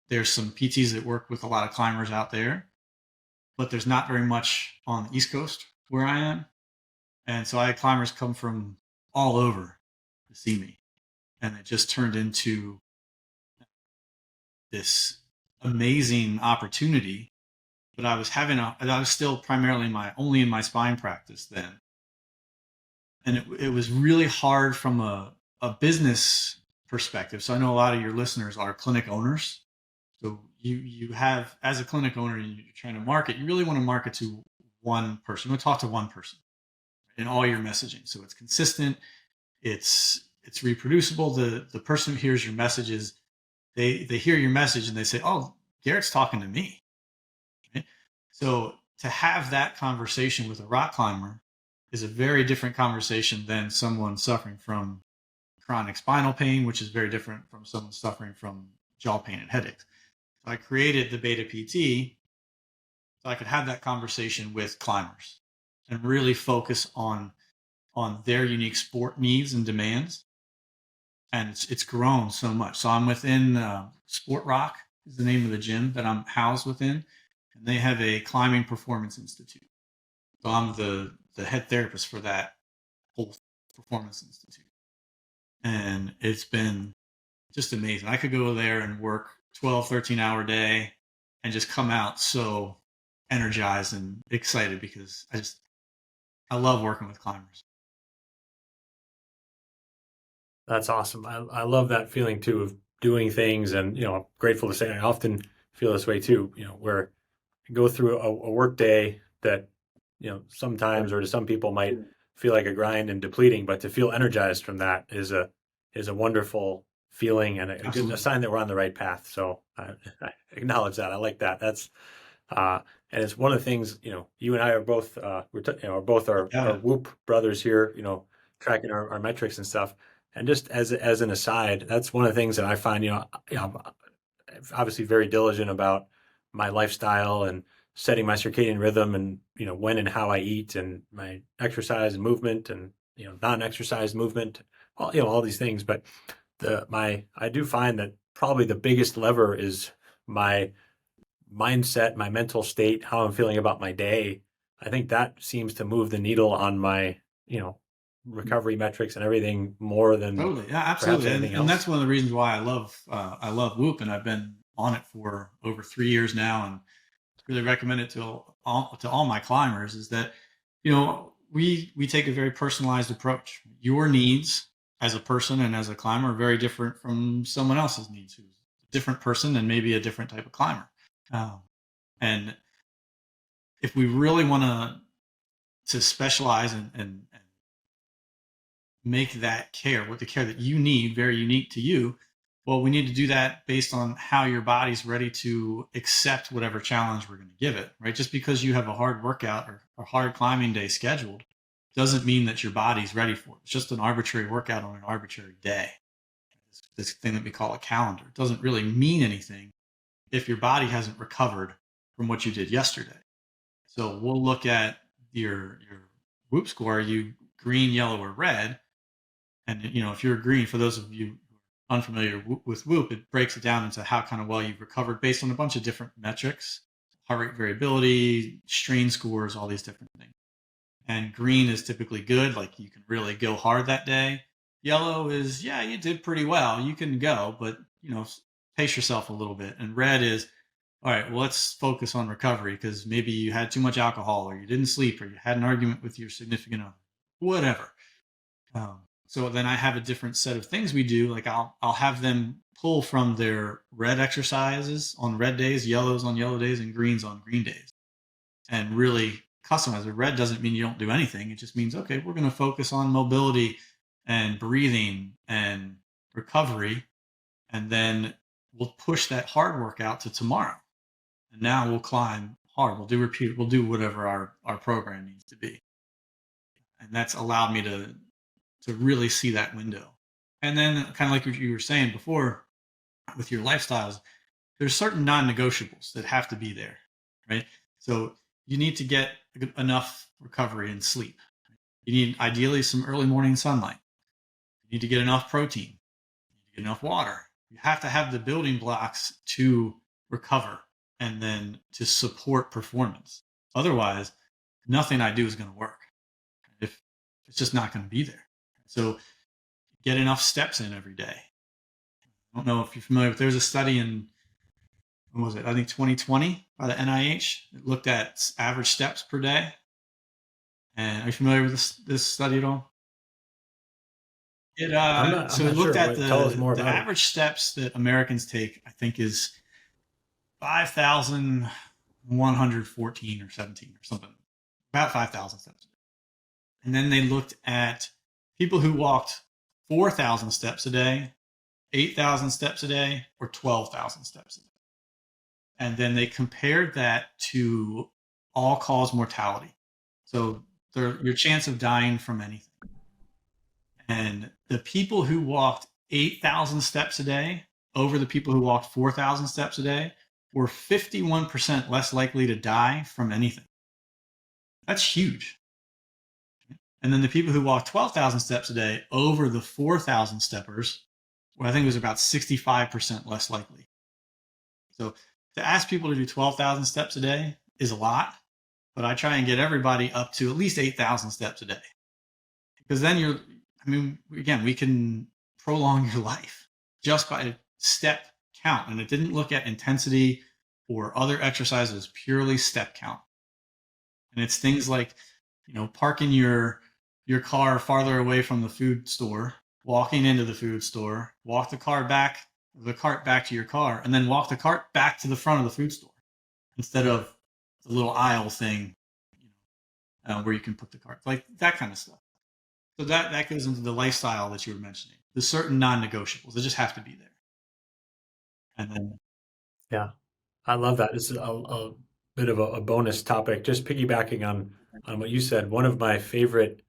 there's some PTs that work with a lot of climbers out there, but there's not very much on the East Coast where I am. And so I had climbers come from all over to see me, and it just turned into this amazing opportunity. But I was still primarily only in my spine practice then. And it was really hard from a business perspective. So I know a lot of your listeners are clinic owners. So you have, as a clinic owner, and you're trying to market, you really want to market to one person. You want to talk to one person in all your messaging. So it's consistent. It's reproducible. The person who hears your messages, they hear your message and they say, oh, Garrett's talking to me. Right? So to have that conversation with a rock climber is a very different conversation than someone suffering from chronic spinal pain, which is very different from someone suffering from jaw pain and headaches. So I created the Beta PT so I could have that conversation with climbers and really focus on their unique sport needs and demands. And it's grown so much. So I'm within Sport Rock is the name of the gym that I'm housed within, and they have a climbing performance institute. So I'm the head therapist for that whole performance institute, and it's been just amazing. I could go there and work 12, 13-hour day and just come out so energized and excited because I love working with climbers. That's awesome. I love that feeling too of doing things, and I'm grateful to say I often feel this way too. Where I go through a work day that sometimes, or to some people, might feel like a grind and depleting, but to feel energized from that is a wonderful feeling and a sign that we're on the right path. So I acknowledge that. I like that. That's and it's one of the things you and I are both are both our Whoop brothers here. Tracking our metrics and stuff. And just as an aside, that's one of the things that I find, I'm obviously very diligent about my lifestyle and setting my circadian rhythm and, when and how I eat and my exercise and movement and, non-exercise movement, all these things. But I do find that probably the biggest lever is my mindset, my mental state, how I'm feeling about my day. I think that seems to move the needle on my, recovery metrics and everything more than totally. Yeah, absolutely. And that's one of the reasons why I love Whoop, and I've been on it for over 3 years now, and really recommend it to all my climbers. Is that we take a very personalized approach. Your needs as a person and as a climber are very different from someone else's needs, who's a different person and maybe a different type of climber. And if we really want to specialize and make that care, what the care that you need, very unique to you, well, we need to do that based on how your body's ready to accept whatever challenge we're going to give it, right? Just because you have a hard workout or a hard climbing day scheduled doesn't mean that your body's ready for it. It's just an arbitrary workout on an arbitrary day. This thing that we call a calendar. It doesn't really mean anything if your body hasn't recovered from what you did yesterday. So we'll look at your Whoop score. Are you green, yellow, or red? And if you're green, for those of you unfamiliar with Whoop, it breaks it down into how kind of well you've recovered based on a bunch of different metrics: heart rate variability, strain scores, all these different things. And green is typically good, like you can really go hard that day. Yellow is, yeah, you did pretty well, you can go, but pace yourself a little bit. And red is, all right, well, let's focus on recovery because maybe you had too much alcohol, or you didn't sleep, or you had an argument with your significant other, whatever. So then I have a different set of things we do. Like I'll have them pull from their red exercises on red days, yellows on yellow days, and greens on green days, and really customize it. Red doesn't mean you don't do anything. It just means, okay, we're going to focus on mobility and breathing and recovery. And then we'll push that hard workout to tomorrow. And now we'll climb hard. We'll do whatever our program needs to be. And that's allowed me to really see that window. And then kind of like what you were saying before with your lifestyles, there's certain non-negotiables that have to be there, right? So you need to get enough recovery and sleep. You need ideally some early morning sunlight. You need to get enough protein. You need to get enough water. You have to have the building blocks to recover and then to support performance. Otherwise, nothing I do is going to work. If it's just not going to be there. So get enough steps in every day. I don't know if you're familiar, but there was a study in, when was it? I think 2020 by the NIH. It looked at average steps per day. And are you familiar with this study at all? It looked at the average steps that Americans take, I think, is 5,114 or 17 or something. about 5,000 steps a day. And then they looked at people who walked 4,000 steps a day, 8,000 steps a day, or 12,000 steps a day. And then they compared that to all-cause mortality. So your chance of dying from anything. And the people who walked 8,000 steps a day over the people who walked 4,000 steps a day were 51% less likely to die from anything. That's huge. And then the people who walked 12,000 steps a day over the 4,000 steppers, well, I think it was about 65% less likely. So to ask people to do 12,000 steps a day is a lot, but I try and get everybody up to at least 8,000 steps a day. Because then again, we can prolong your life just by step count. And it didn't look at intensity or other exercises, purely step count. And it's things like, parking your car farther away from the food store, walking into the food store, walk the cart back to your car, and then walk the cart back to the front of the food store instead of the little aisle thing, where you can put the cart, like that kind of stuff. So that goes into the lifestyle that you were mentioning. There's certain non-negotiables that just have to be there. And then, Yeah, I love that. This is a bit of a bonus topic. Just piggybacking on what you said, one of my favorite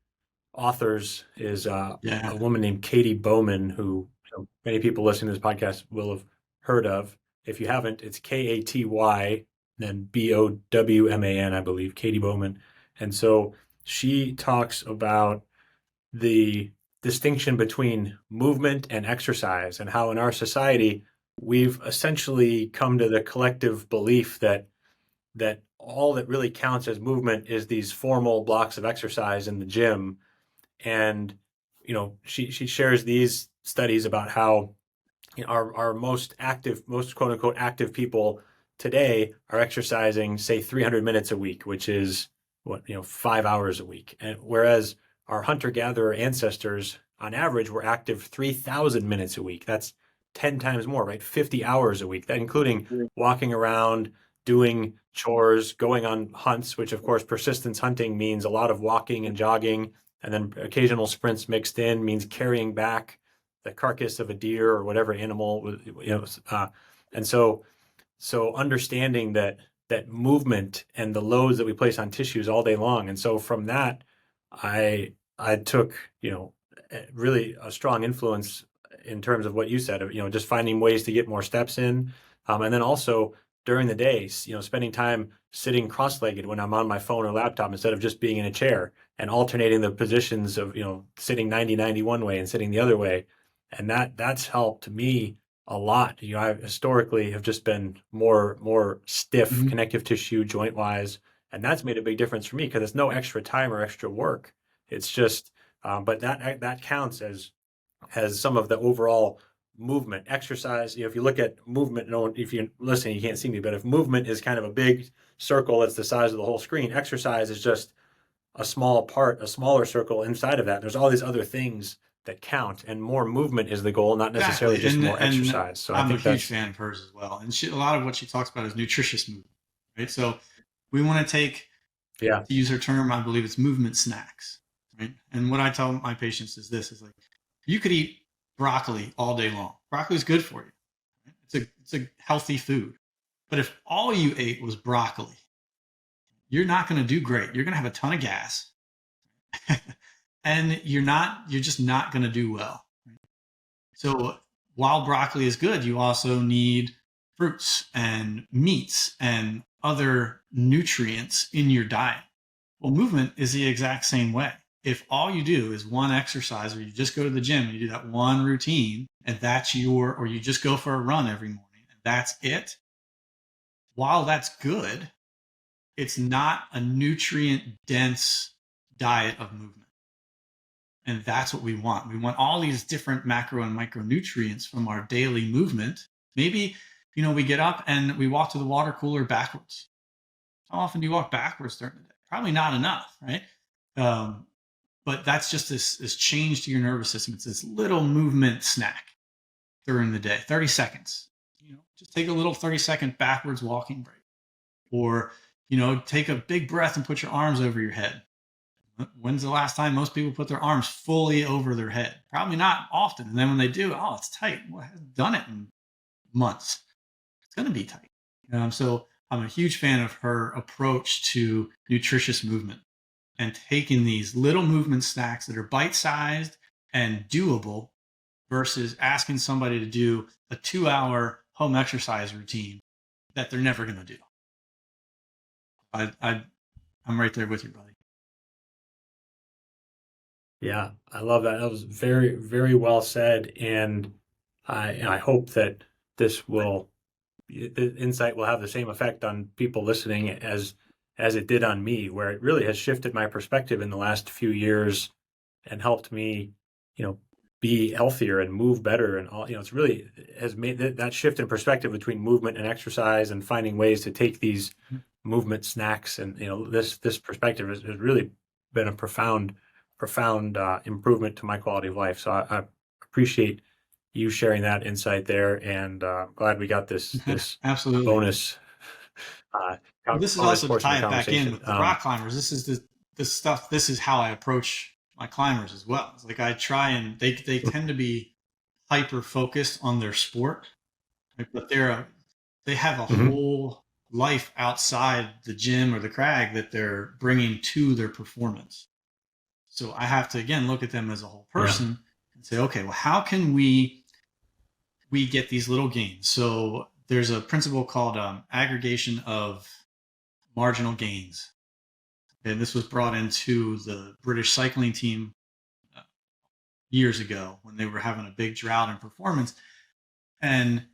authors is a woman named Katie Bowman, who many people listening to this podcast will have heard of. If you haven't, it's Katy, then Bowman, I believe, Katie Bowman. And so she talks about the distinction between movement and exercise, and how in our society we've essentially come to the collective belief that all that really counts as movement is these formal blocks of exercise in the gym. And she shares these studies about how our most quote unquote active people today are exercising, say, 300 minutes a week, which is 5 hours a week. And whereas our hunter-gatherer ancestors, on average, were active 3,000 minutes a week. That's 10 times more, right? 50 hours a week, that including walking around, doing chores, going on hunts, which of course persistence hunting means a lot of walking and jogging, and then occasional sprints mixed in means carrying back the carcass of a deer or whatever animal, and so understanding that movement and the loads that we place on tissues all day long. And so from that, I took, really a strong influence in terms of what you said of, just finding ways to get more steps in. And then also during the day, spending time sitting cross-legged when I'm on my phone or laptop instead of just being in a chair, and alternating the positions of, sitting 90-90 one way and sitting the other way. And that's helped me a lot. I historically have just been more stiff, connective tissue, joint wise. And that's made a big difference for me, because it's no extra time or extra work. It's just, but that counts as some of the overall movement exercise. You know, if you look at movement, if you're listening, you can't see me, but if movement is kind of a big circle that's the size of the whole screen, exercise is just a small part, a smaller circle inside of that. There's all these other things that count, and more movement is the goal, not necessarily just more exercise. So I'm I think a huge fan of hers as well. And a lot of what she talks about is nutritious movement, right? So we want to take, to use her term, I believe it's movement snacks, right? And what I tell my patients is this, is like, you could eat broccoli all day long. Broccoli is good for you. Right? It's a healthy food. But if all you ate was broccoli, you're not going to do great. You're going to have a ton of gas. And you're just not going to do well. Right? So while broccoli is good, you also need fruits and meats and other nutrients in your diet. Well, movement is the exact same way. If all you do is one exercise, or you just go to the gym and you do that one routine, and or you just go for a run every morning, and that's it, while that's good, it's not a nutrient-dense diet of movement. And that's what we want. We want all these different macro and micronutrients from our daily movement. Maybe, we get up and we walk to the water cooler backwards. How often do you walk backwards during the day? Probably not enough, right? But that's just this change to your nervous system. It's this little movement snack during the day, 30 seconds. Just take a little 30-second backwards walking break. Or, take a big breath and put your arms over your head. When's the last time most people put their arms fully over their head? Probably not often. And then when they do, oh, it's tight. Well, I haven't done it in months. It's going to be tight. So I'm a huge fan of her approach to nutritious movement and taking these little movement snacks that are bite-sized and doable versus asking somebody to do a 2-hour home exercise routine that they're never going to do. I'm right there with you, buddy. Yeah, I love that. That was very, very well said. And I hope that the insight will have the same effect on people listening as it did on me, where it really has shifted my perspective in the last few years and helped me, be healthier and move better. And all, it's really has made that shift in perspective between movement and exercise and finding ways to take these movement snacks. And, this perspective has really been a profound improvement to my quality of life. So I appreciate you sharing that insight there, and glad we got this absolutely bonus. This is also to tie it back in with the rock climbers. This is the stuff. This is how I approach my climbers as well. It's like I try and they tend to be hyper focused on their sport, but they have a whole life outside the gym or the crag that they're bringing to their performance. So I have to, again, look at them as a whole person and say, okay, well, how can we get these little gains? So there's a principle called aggregation of marginal gains. And this was brought into the British cycling team years ago when they were having a big drought in performance. And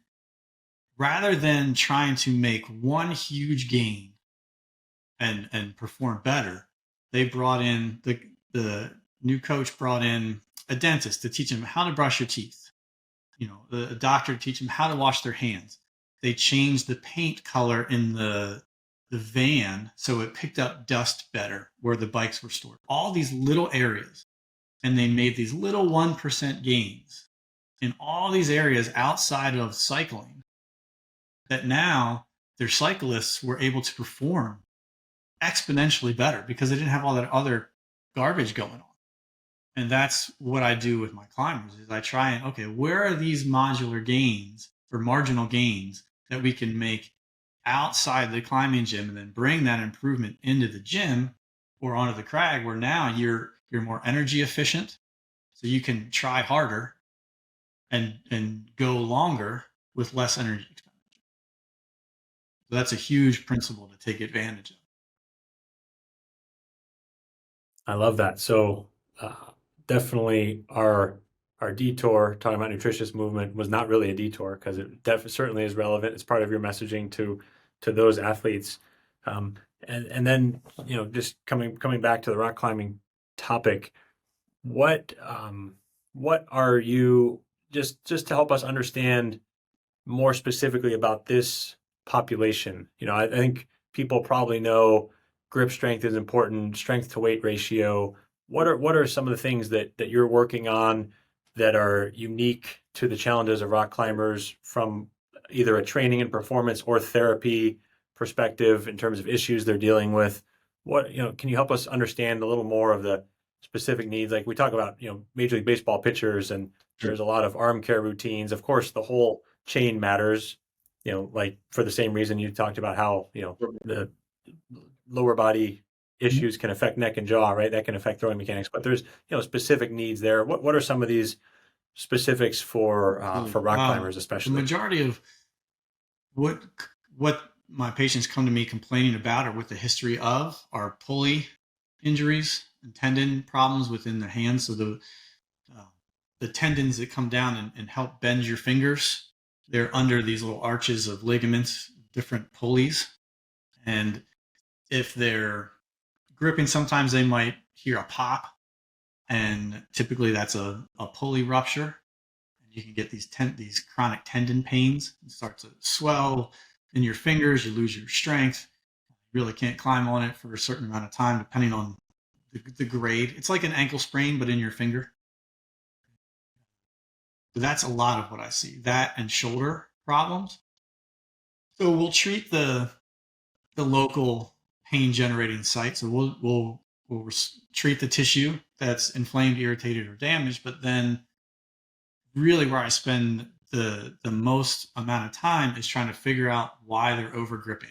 rather than trying to make one huge gain and perform better, they brought in the new coach brought in a dentist to teach them how to brush your teeth. A doctor to teach them how to wash their hands. They changed the paint color in the van so it picked up dust better where the bikes were stored. All these little areas. And they made these little 1% gains in all these areas outside of cycling that now their cyclists were able to perform exponentially better because they didn't have all that other garbage going on. And that's what I do with my climbers is I try and, okay, where are these modular gains or marginal gains that we can make outside the climbing gym and then bring that improvement into the gym or onto the crag where now you're more energy efficient. So you can try harder and go longer with less energy expenditure. So that's a huge principle to take advantage of. I love that. So definitely our detour talking about nutritious movement was not really a detour because it certainly is relevant. It's part of your messaging to those athletes. And then, just coming back to the rock climbing topic, what are you just to help us understand more specifically about this population? I think people probably know grip strength is important, strength to weight ratio. What are some of the things that you're working on that are unique to the challenges of rock climbers from either a training and performance or therapy perspective in terms of issues they're dealing with? Can you help us understand a little more of the specific needs? Like we talk about, Major League Baseball pitchers, and there's a lot of arm care routines. Of course, the whole chain matters, like for the same reason you talked about how, the lower body issues can affect neck and jaw, right? That can affect throwing mechanics, but there's, specific needs there. What are some of these specifics for rock climbers, especially? The majority of what my patients come to me complaining about or with the history of are pulley injuries and tendon problems within the hands. So the tendons that come down and help bend your fingers, they're under these little arches of ligaments, different pulleys. And if they're gripping, sometimes they might hear a pop, and typically that's a pulley rupture. And you can get these chronic tendon pains. It starts to swell in your fingers. You lose your strength. You really can't climb on it for a certain amount of time, depending on the grade. It's like an ankle sprain, but in your finger. So that's a lot of what I see. That and shoulder problems. So we'll treat the local pain generating site. So we'll treat the tissue that's inflamed, irritated, or damaged. But then really where I spend the most amount of time is trying to figure out why they're over gripping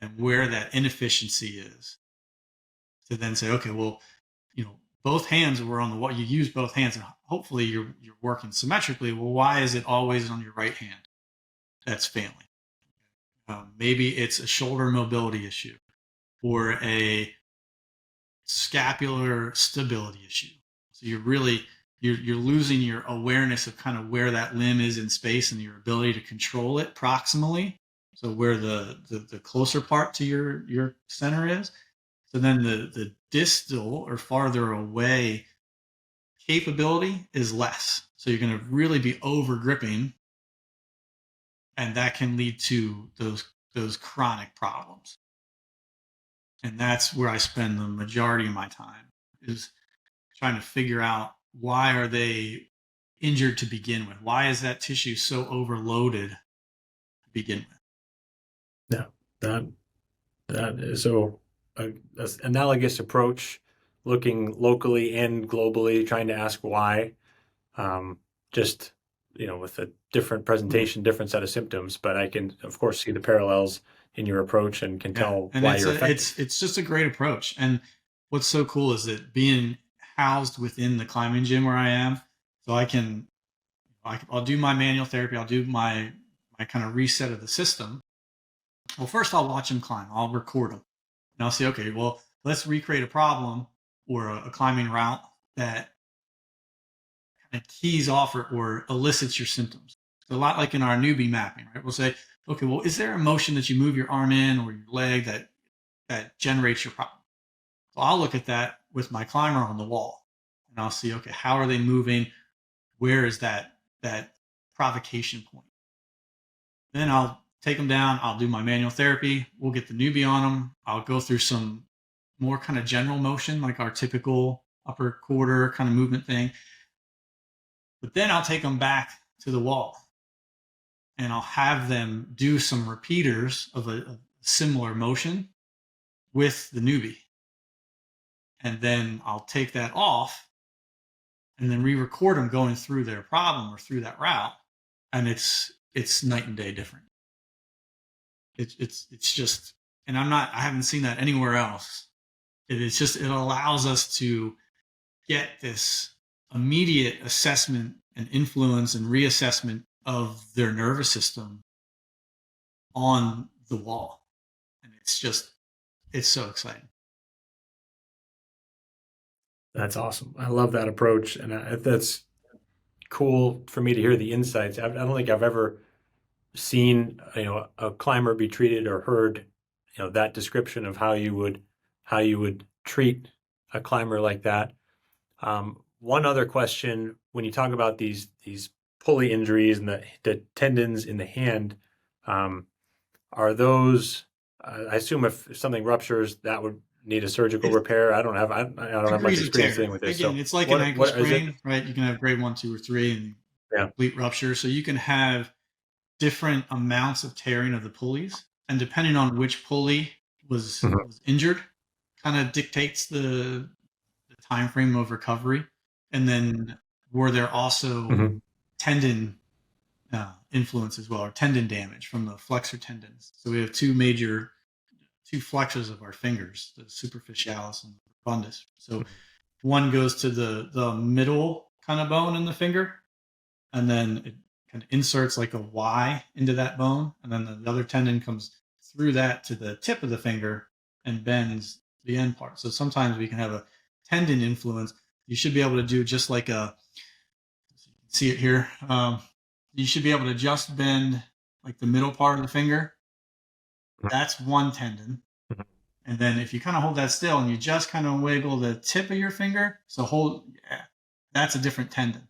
and where that inefficiency is, to then say, okay, well, both hands were on the wall. You use both hands, and hopefully you're working symmetrically. Well, why is it always on your right hand that's failing? Maybe it's a shoulder mobility issue or a scapular stability issue. So you're losing your awareness of kind of where that limb is in space and your ability to control it proximally. So where the closer part to your center is. So then the distal or farther away capability is less. So you're going to really be over gripping, and that can lead to those chronic problems. And that's where I spend the majority of my time, is trying to figure out, why are they injured to begin with? Why is that tissue so overloaded to begin with? Yeah, that is so an analogous approach, looking locally and globally, trying to ask why. Just with a different presentation, different set of symptoms, but I can of course see the parallels in your approach and can tell and why you're effective. it's just a great approach. And what's so cool is that being housed within the climbing gym where I am, so I'll do my manual therapy, I'll do my kind of reset of the system. Well, first I'll watch them climb, I'll record them, and I'll say, okay, well, let's recreate a problem or a climbing route that kind of keys off or elicits your symptoms. So a lot like in our Neubie mapping, right? We'll say, okay, well, is there a motion that you move your arm in or your leg that generates your problem? So I'll look at that with my climber on the wall, and I'll see, okay, how are they moving? Where is that provocation point? Then I'll take them down. I'll do my manual therapy. We'll get the Neubie on them. I'll go through some more kind of general motion, like our typical upper quarter kind of movement thing. But then I'll take them back to the wall, and I'll have them do some repeaters of a similar motion with the Neubie. And then I'll take that off and then re-record them going through their problem or through that route. And it's night and day different. It's just, and I haven't seen that anywhere else. It allows us to get this immediate assessment and influence and reassessment of their nervous system on the wall. And it's so exciting. That's awesome. I love that approach, and that's cool for me to hear the insights. I don't think I've ever seen a climber be treated or heard that description of how you would treat a climber like that. One other question: when you talk about these pulley injuries and the tendons in the hand, are those? I assume if something ruptures, that would need a surgical repair. I don't have much experience dealing with this. Again, it's like an ankle sprain, right? You can have grade 1, 2, or 3, and complete rupture. So you can have different amounts of tearing of the pulleys, and depending on which pulley was injured, kind of dictates the time frame of recovery. And then were there also tendon influence as well, or tendon damage from the flexor tendons? So we have two flexors of our fingers, the superficialis and the profundus. So one goes to the middle kind of bone in the finger, and then it kind of inserts like a Y into that bone, and then the other tendon comes through that to the tip of the finger and bends the end part. So sometimes we can have a tendon influence. You should be able to do just like see it here. You should be able to just bend like the middle part of the finger. That's one tendon. And then if you kind of hold that still and you just kind of wiggle the tip of your finger, that's a different tendon.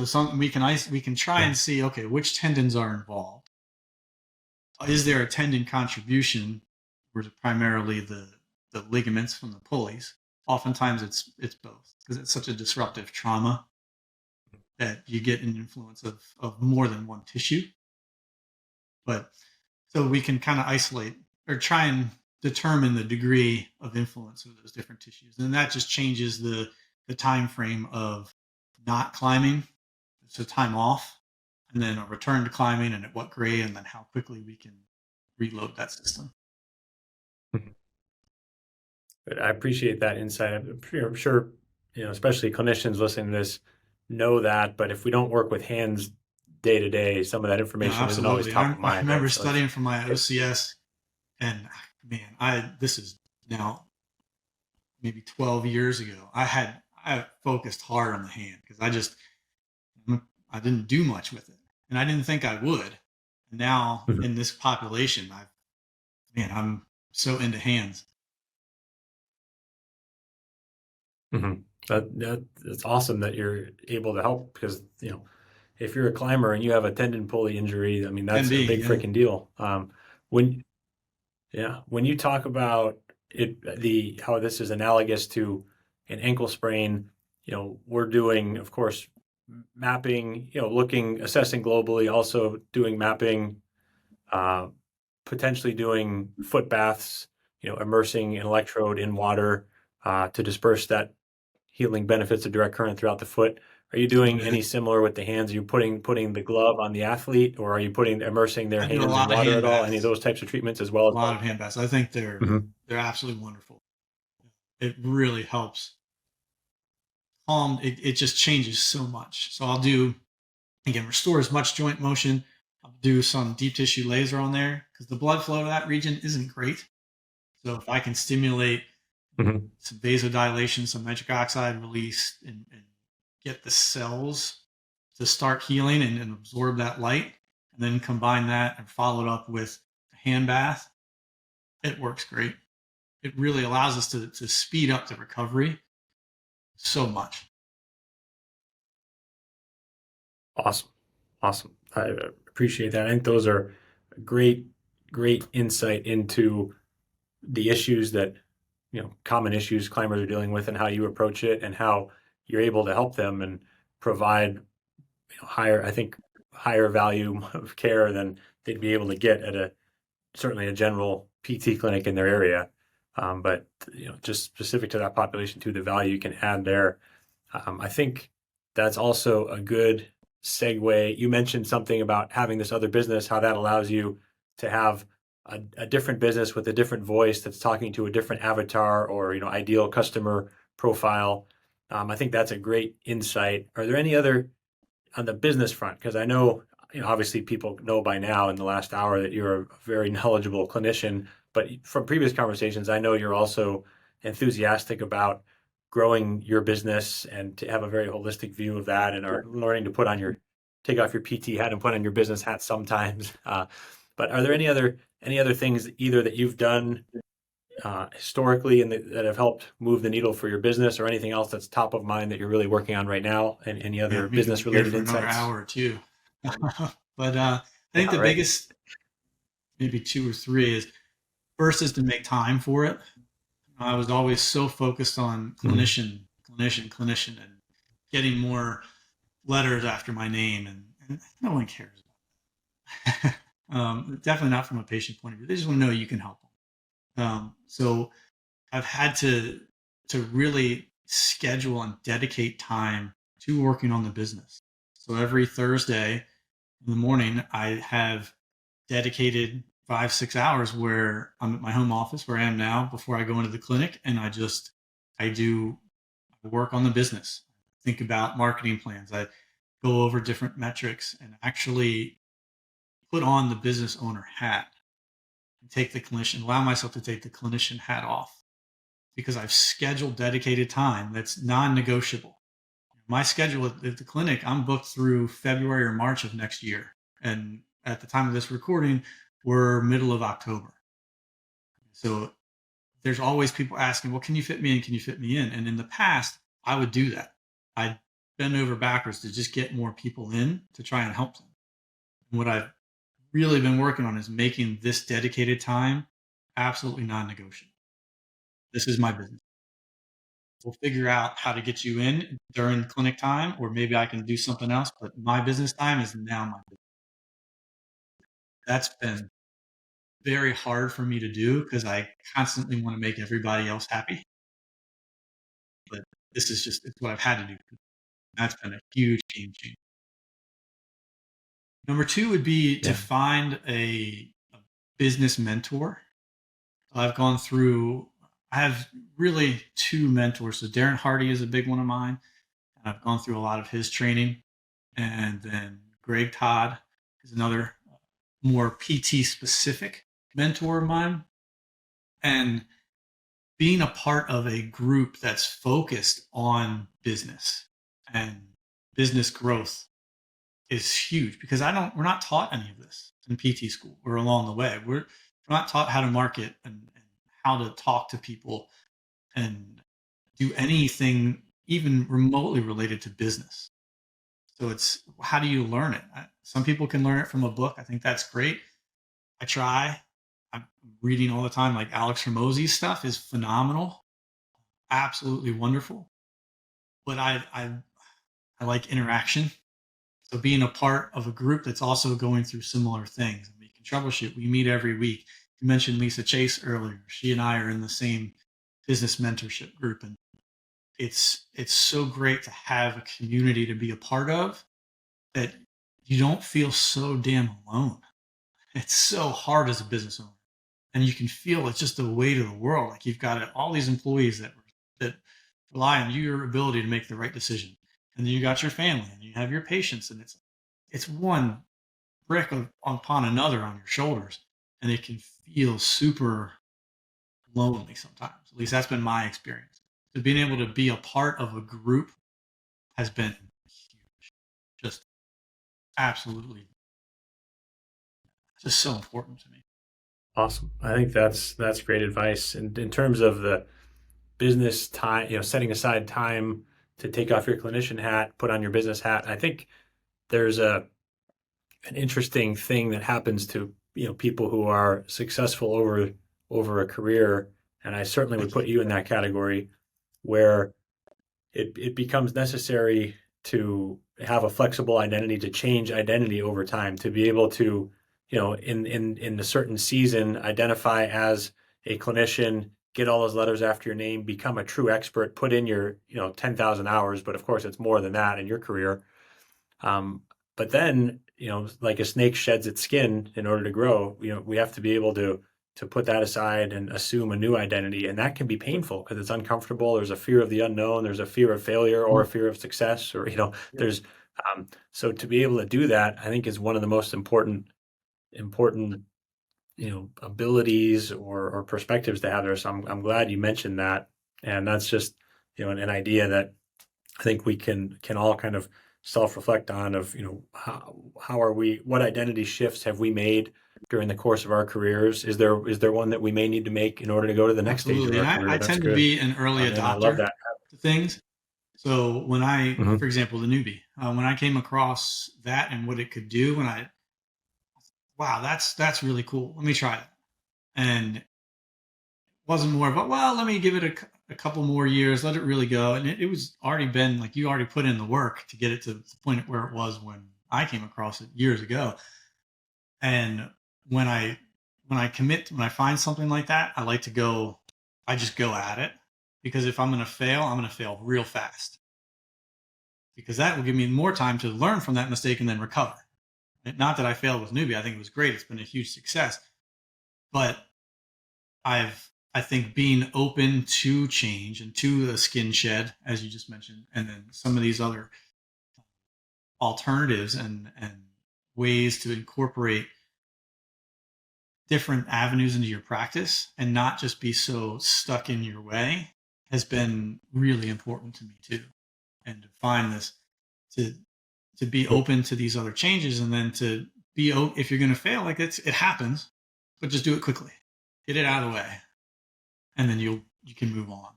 So we can try and see, okay, which tendons are involved. Is there a tendon contribution, or is it primarily the ligaments from the pulleys? Oftentimes it's both, because it's such a disruptive trauma that you get an influence of more than one tissue. But so we can kind of isolate, or try and determine the degree of influence of those different tissues. And that just changes the time frame of not climbing, so time off, and then a return to climbing and at what grade, and then how quickly we can reload that system. But I appreciate that insight. I'm sure, especially clinicians listening to this know that, but if we don't work with hands day to day, some of that No, information isn't always absolutely. top I, of I mind, right? remember So studying for my it, OCS, and man, this is now maybe 12 years ago. I focused hard on the hand because I didn't do much with it, and I didn't think I would. And now Mhm. in this population, I'm so into hands. Mhm. That's awesome that you're able to help because, if you're a climber and you have a tendon pulley injury, I mean, Can that's a be, big yeah. freaking deal. When, yeah, when you talk about how this is analogous to an ankle sprain, we're doing, of course, mapping, assessing globally, also doing mapping, uh, potentially doing foot baths, immersing an electrode in water to disperse that healing benefits of direct current throughout the foot. Are you doing Absolutely. any similar with the hands? Are you putting the glove on the athlete, or are you immersing their I do a hands in lot of water hand at all? Any of baths. those types of treatments as well A as lot of hand baths. I think Mhm. they're absolutely wonderful. It really helps calm. It just changes so much. So I'll do, again, restore as much joint motion. I'll do some deep tissue laser on there because the blood flow to that region isn't great. So if I can stimulate Mhm. some vasodilation, some nitric oxide release, and get the cells to start healing and absorb that light, and then combine that and follow it up with a hand bath, it works great. It really allows us to speed up the recovery so much. Awesome. Awesome. I appreciate that. I think those are great, great insight into the issues that, common issues climbers are dealing with and how you approach it and how you're able to help them and provide, I think, higher value of care than they'd be able to get at certainly a general PT clinic in their area. But, just specific to that population too, the value you can add there. I think that's also a good segue. You mentioned something about having this other business, how that allows you to have a different business with a different voice that's talking to a different avatar or, ideal customer profile. I think that's a great insight. Are there any other on the business front? Because I know, obviously people know by now in the last hour that you're a very knowledgeable clinician, but from previous conversations, I know you're also enthusiastic about growing your business and to have a very holistic view of that and are learning to take off your PT hat and put on your business hat sometimes. But are there any other things either that you've done historically and that have helped move the needle for your business or anything else that's top of mind that you're really working on right now and any Yeah, other we could business be here related for another insights? hour or two. But I think Yeah, the right. biggest, maybe two or three, is first is to make time for it. I was always so focused on Mhm. clinician, and getting more letters after my name, and no one cares about that. Definitely not from a patient point of view. They just want to know you can help them. So I've had to really schedule and dedicate time to working on the business. So every Thursday in the morning, I have dedicated 5 6 hours where I'm at my home office where I am now before I go into the clinic, and I work on the business, think about marketing plans. I go over different metrics and actually put on the business owner hat and allow myself to take the clinician hat off because I've scheduled dedicated time that's non-negotiable. My schedule at the clinic, I'm booked through February or March of next year. And at the time of this recording, we're middle of October. So there's always people asking, well, can you fit me in? Can you fit me in? And in the past, I would do that. I'd bend over backwards to just get more people in to try and help them. And what I've really been working on is making this dedicated time absolutely non negotiable. This is my business. We'll figure out how to get you in during clinic time, or maybe I can do something else. But my business time is now my business. That's been very hard for me to do because I constantly want to make everybody else happy. But this is just it's what I've had to do. That's been a huge game changer. Number two would be to Yeah. find a business mentor. I've gone through, I have really two mentors. So Darren Hardy is a big one of mine. And I've gone through a lot of his training. And then Greg Todd is another more PT specific mentor of mine. And being a part of a group that's focused on business and business growth is huge because we're not taught any of this in PT school or along the way. We're not taught how to market and how to talk to people and do anything even remotely related to business. So it's how do you learn it? Some people can learn it from a book. I think that's great. I try. I'm reading all the time. Like Alex Hormozy's stuff is phenomenal, absolutely wonderful. But I like interaction. So being a part of a group that's also going through similar things and we can troubleshoot. We meet every week. You mentioned Lisa Chase earlier. She and I are in the same business mentorship group, and it's so great to have a community to be a part of that you don't feel so damn alone. It's so hard as a business owner, and you can feel it's just the weight of the world. Like you've got all these employees that rely on your ability to make the right decision, and then you got your family, and you have your patients, and it's one brick upon another on your shoulders, and it can feel super lonely sometimes. At least that's been my experience. So being able to be a part of a group has been huge, just absolutely, just so important to me. Awesome. I think that's great advice. And in terms of the business time, setting aside time to take off your clinician hat, put on your business hat, I think there's an interesting thing that happens to people who are successful over a career, and I certainly would put you in that category, where it becomes necessary to have a flexible identity, to change identity over time, to be able to, in a certain season, identify as a clinician, get all those letters after your name, become a true expert, put in your, 10,000 hours, but of course it's more than that in your career. But then, like a snake sheds its skin in order to grow, we have to be able to put that aside and assume a new identity. And that can be painful because it's uncomfortable. There's a fear of the unknown. There's a fear of failure or a fear of success, or, there's, so to be able to do that, I think is one of the most important, abilities or perspectives to have there. So I'm glad you mentioned that. And that's just, an idea that I think we can all kind of self-reflect on of, how are we, what identity shifts have we made during the course of our careers? Is there one that we may need to make in order to go to the next Absolutely. stage of our And career? I That's tend to good. be an early And I love adopter that. to things. So when Mhm. for example, the Neubie, when I came across that and what it could do, wow, that's really cool. Let me try it. And it wasn't more of well, let me give it a couple more years, let it really go. And it was already been like you already put in the work to get it to the point where it was when I came across it years ago. And when I when I find something like that, I just go at it because if I'm going to fail real fast because that will give me more time to learn from that mistake and then recover. Not that I failed with Newbie. I think it was great. It's been a huge success, but I think being open to change and to the skin shed, as you just mentioned, and then some of these other alternatives and ways to incorporate different avenues into your practice and not just be so stuck in your way has been really important to me too. And to find this to be open to these other changes and then to be if you're going to fail, like it happens, but just do it quickly, get it out of the way, and then you can move on.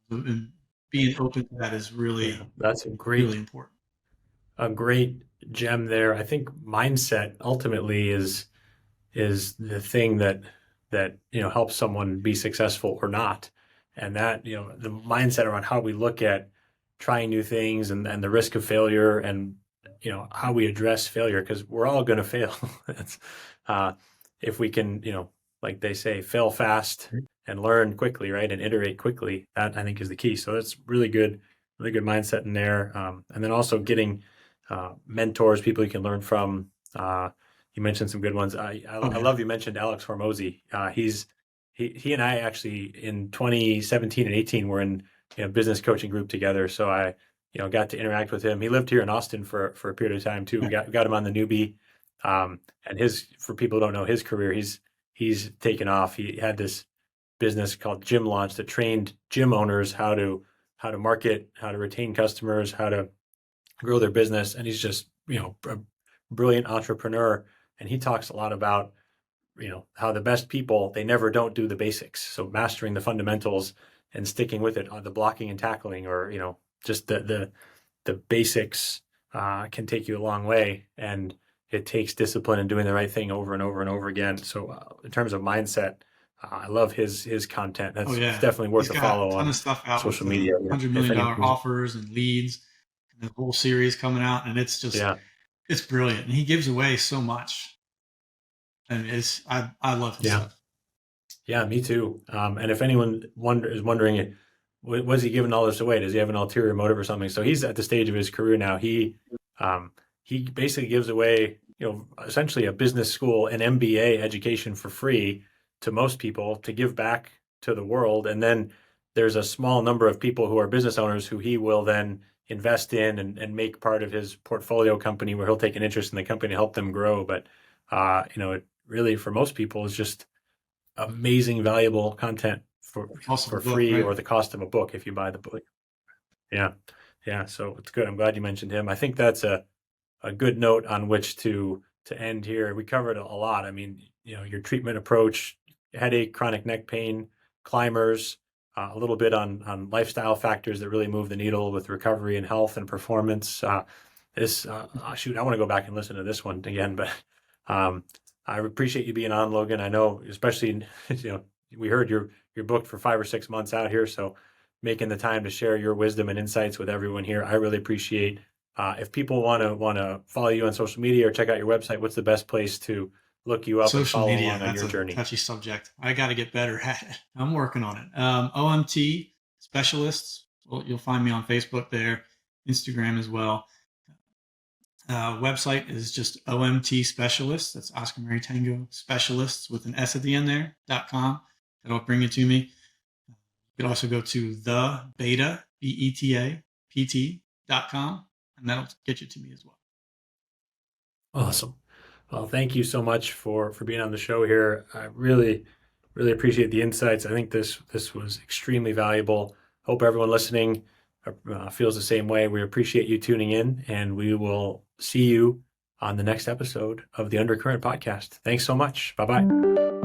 And being open to that is Yeah, really that's really important. a great gem there. I think mindset ultimately is the thing that helps someone be successful or not. And that, the mindset around how we look at trying new things and the risk of failure and how we address failure, because we're all going to fail. That's if we can, like they say, fail fast and learn quickly, right? And iterate quickly. That I think is the key. So that's really good mindset in there. And then also getting mentors, people you can learn from. You mentioned some good ones. I love you mentioned Alex Hormozy. He and I actually in 2017 and 18 were in business coaching group together. So I got to interact with him. He lived here in Austin for a period of time too. We got him on the Neubie. And for people who don't know his career, he's taken off. He had this business called Gym Launch that trained gym owners how to market, how to retain customers, how to grow their business. And he's just, a brilliant entrepreneur. And he talks a lot about, how the best people, they never don't do the basics. So mastering the fundamentals and sticking with it on the blocking and tackling, or, just the basics can take you a long way. And it takes discipline and doing the right thing over and over and over again. So in terms of mindset, I love his content. That's definitely worth a follow on stuff out social media. $100 million offers and leads, and the whole series coming out, and it's just it's brilliant. And he gives away so much, and I love his stuff. Yeah, me too. And if anyone is wondering, was he giving all this away? Does he have an ulterior motive or something? So he's at the stage of his career now. He basically gives away, essentially a business school, an MBA education for free to most people to give back to the world. And then there's a small number of people who are business owners who he will then invest in and make part of his portfolio company, where he'll take an interest in the company to help them grow. But, it really, for most people, is just amazing, valuable content for free, right? Or the cost of a book if you buy the book. Yeah. So it's good. I'm glad you mentioned him. I think that's a good note on which to end here. We covered a lot. I mean, your treatment approach, headache, chronic neck pain, climbers, a little bit on lifestyle factors that really move the needle with recovery and health and performance. I want to go back and listen to this one again, but I appreciate you being on, Logan. I know, especially, we heard you're booked for 5 or 6 months out here. So making the time to share your wisdom and insights with everyone here, I really appreciate. If people want to follow you on social media or check out your website, what's the best place to look you up and follow along on your journey? Touchy subject. I got to get better at it. I'm working on it. OMT Specialists. Well, you'll find me on Facebook there, Instagram as well. Website is just OMT Specialists. That's Oscar Mary Tango Specialists with an S at the end there, .com. That'll bring it to me. You could also go to the beta, BETA, PT.com, and that'll get you to me as well. Awesome. Well, thank you so much for being on the show here. I really, really appreciate the insights. I think this was extremely valuable. Hope everyone listening feels the same way. We appreciate you tuning in, and we will see you on the next episode of the Undercurrent Podcast. Thanks so much. Bye-bye.